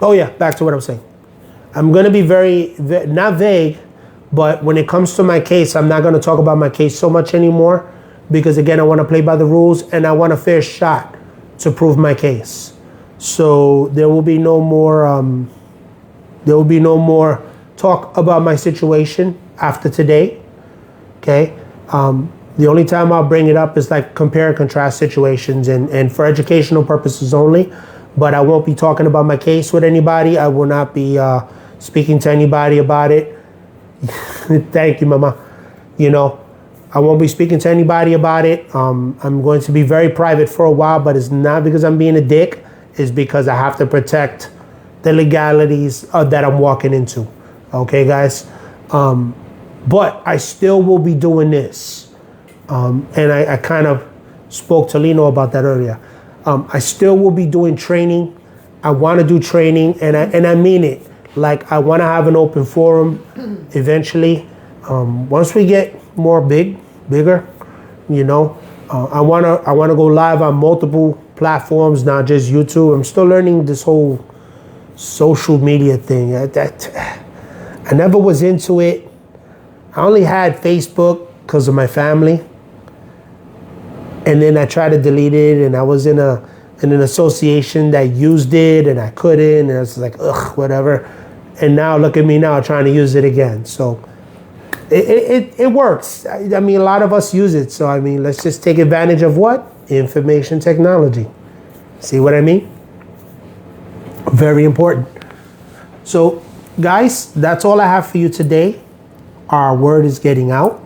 Oh yeah, back to what I was saying. I'm going to be very, not vague, but when it comes to my case, I'm not going to talk about my case so much anymore because again, I want to play by the rules and I want a fair shot to prove my case. So there will be no more talk about my situation after today. Okay. The only time I'll bring it up is like compare and contrast situations and for educational purposes only, but I won't be talking about my case with anybody. I will not be speaking to anybody about it. Thank you, Mama. I won't be speaking to anybody about it. I'm going to be very private for a while, but it's not because I'm being a dick. It's because I have to protect the legalities that I'm walking into. Okay, guys? But I still will be doing this. And I kind of spoke to Lino about that earlier. I still will be doing training. I want to do training, and I mean it. Like, I want to have an open forum eventually. Once we get more bigger, I want to go live on multiple platforms, not just YouTube. I'm still learning this whole social media thing. I never was into it. I only had Facebook because of my family. And then I tried to delete it, and I was in an association that used it, and I couldn't, and it's like, ugh, whatever. And now look at me now trying to use it again. So it works. I mean, a lot of us use it. So, I mean, let's just take advantage of what? Information technology. See what I mean? Very important. So, guys, that's all I have for you today. Our word is getting out.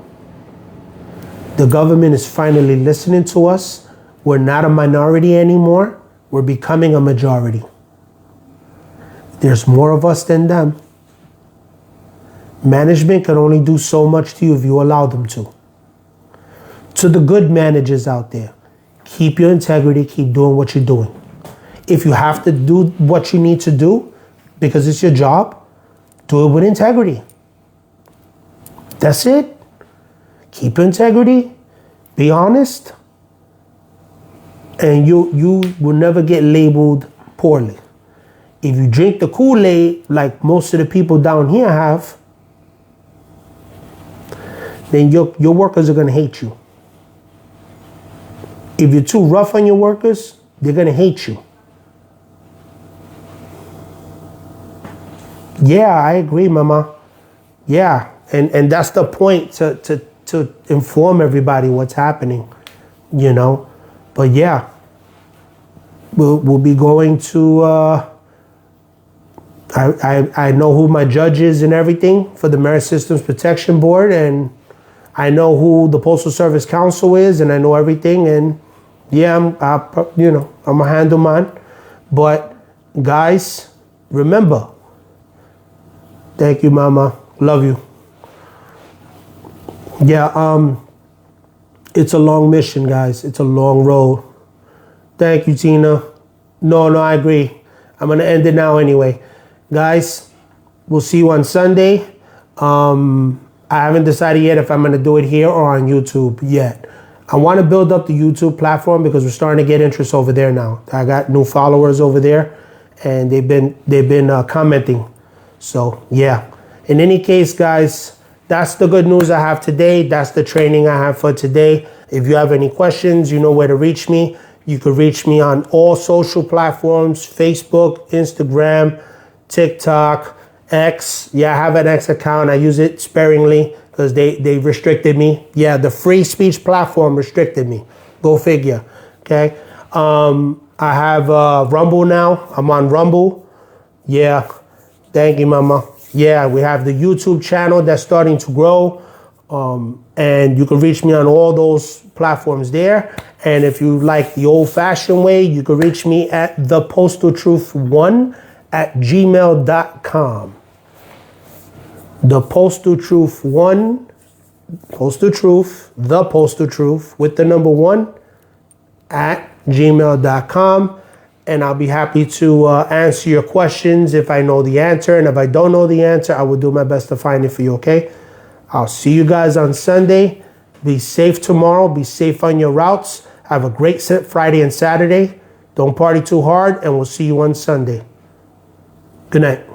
The government is finally listening to us. We're not a minority anymore. We're becoming a majority. There's more of us than them. Management can only do so much to you if you allow them to. To the good managers out there, keep your integrity, keep doing what you're doing. If you have to do what you need to do because it's your job, do it with integrity. That's it. Keep your integrity, be honest, and you will never get labeled poorly. If you drink the Kool-Aid like most of the people down here have, then your workers are going to hate you. If you're too rough on your workers, they're going to hate you. Yeah, I agree, Mama. Yeah, and that's the point to inform everybody what's happening, But yeah, we'll be going to. I know who my judge is and everything for the Merit Systems Protection Board, and I know who the Postal Service Council is, and I know everything. And yeah, I'm gonna handle mine. But guys, remember. Thank you, Mama. Love you. Yeah, it's a long mission, guys. It's a long road. Thank you, Tina. No, I agree. I'm gonna end it now anyway. Guys, we'll see you on Sunday. I haven't decided yet if I'm going to do it here or on YouTube yet. I want to build up the YouTube platform because we're starting to get interest over there now. I got new followers over there, and they've been commenting. So yeah. In any case, guys, that's the good news I have today. That's the training I have for today. If you have any questions, you know where to reach me. You could reach me on all social platforms, Facebook, Instagram, TikTok, X. Yeah, I have an X account. I use it sparingly because they restricted me. Yeah, the free speech platform restricted me. Go figure. Okay. I have Rumble now. I'm on Rumble. Yeah. Thank you, Mama. Yeah, we have the YouTube channel that's starting to grow. And you can reach me on all those platforms there. And if you like the old-fashioned way, you can reach me at thepostaltruth1@gmail.com. The Postal Truth 1, Postal Truth, the Postal Truth with the number 1 at gmail.com. And I'll be happy to answer your questions if I know the answer. And if I don't know the answer, I will do my best to find it for you, okay? I'll see you guys on Sunday. Be safe tomorrow. Be safe on your routes. Have a great Friday and Saturday. Don't party too hard, and we'll see you on Sunday. Good night.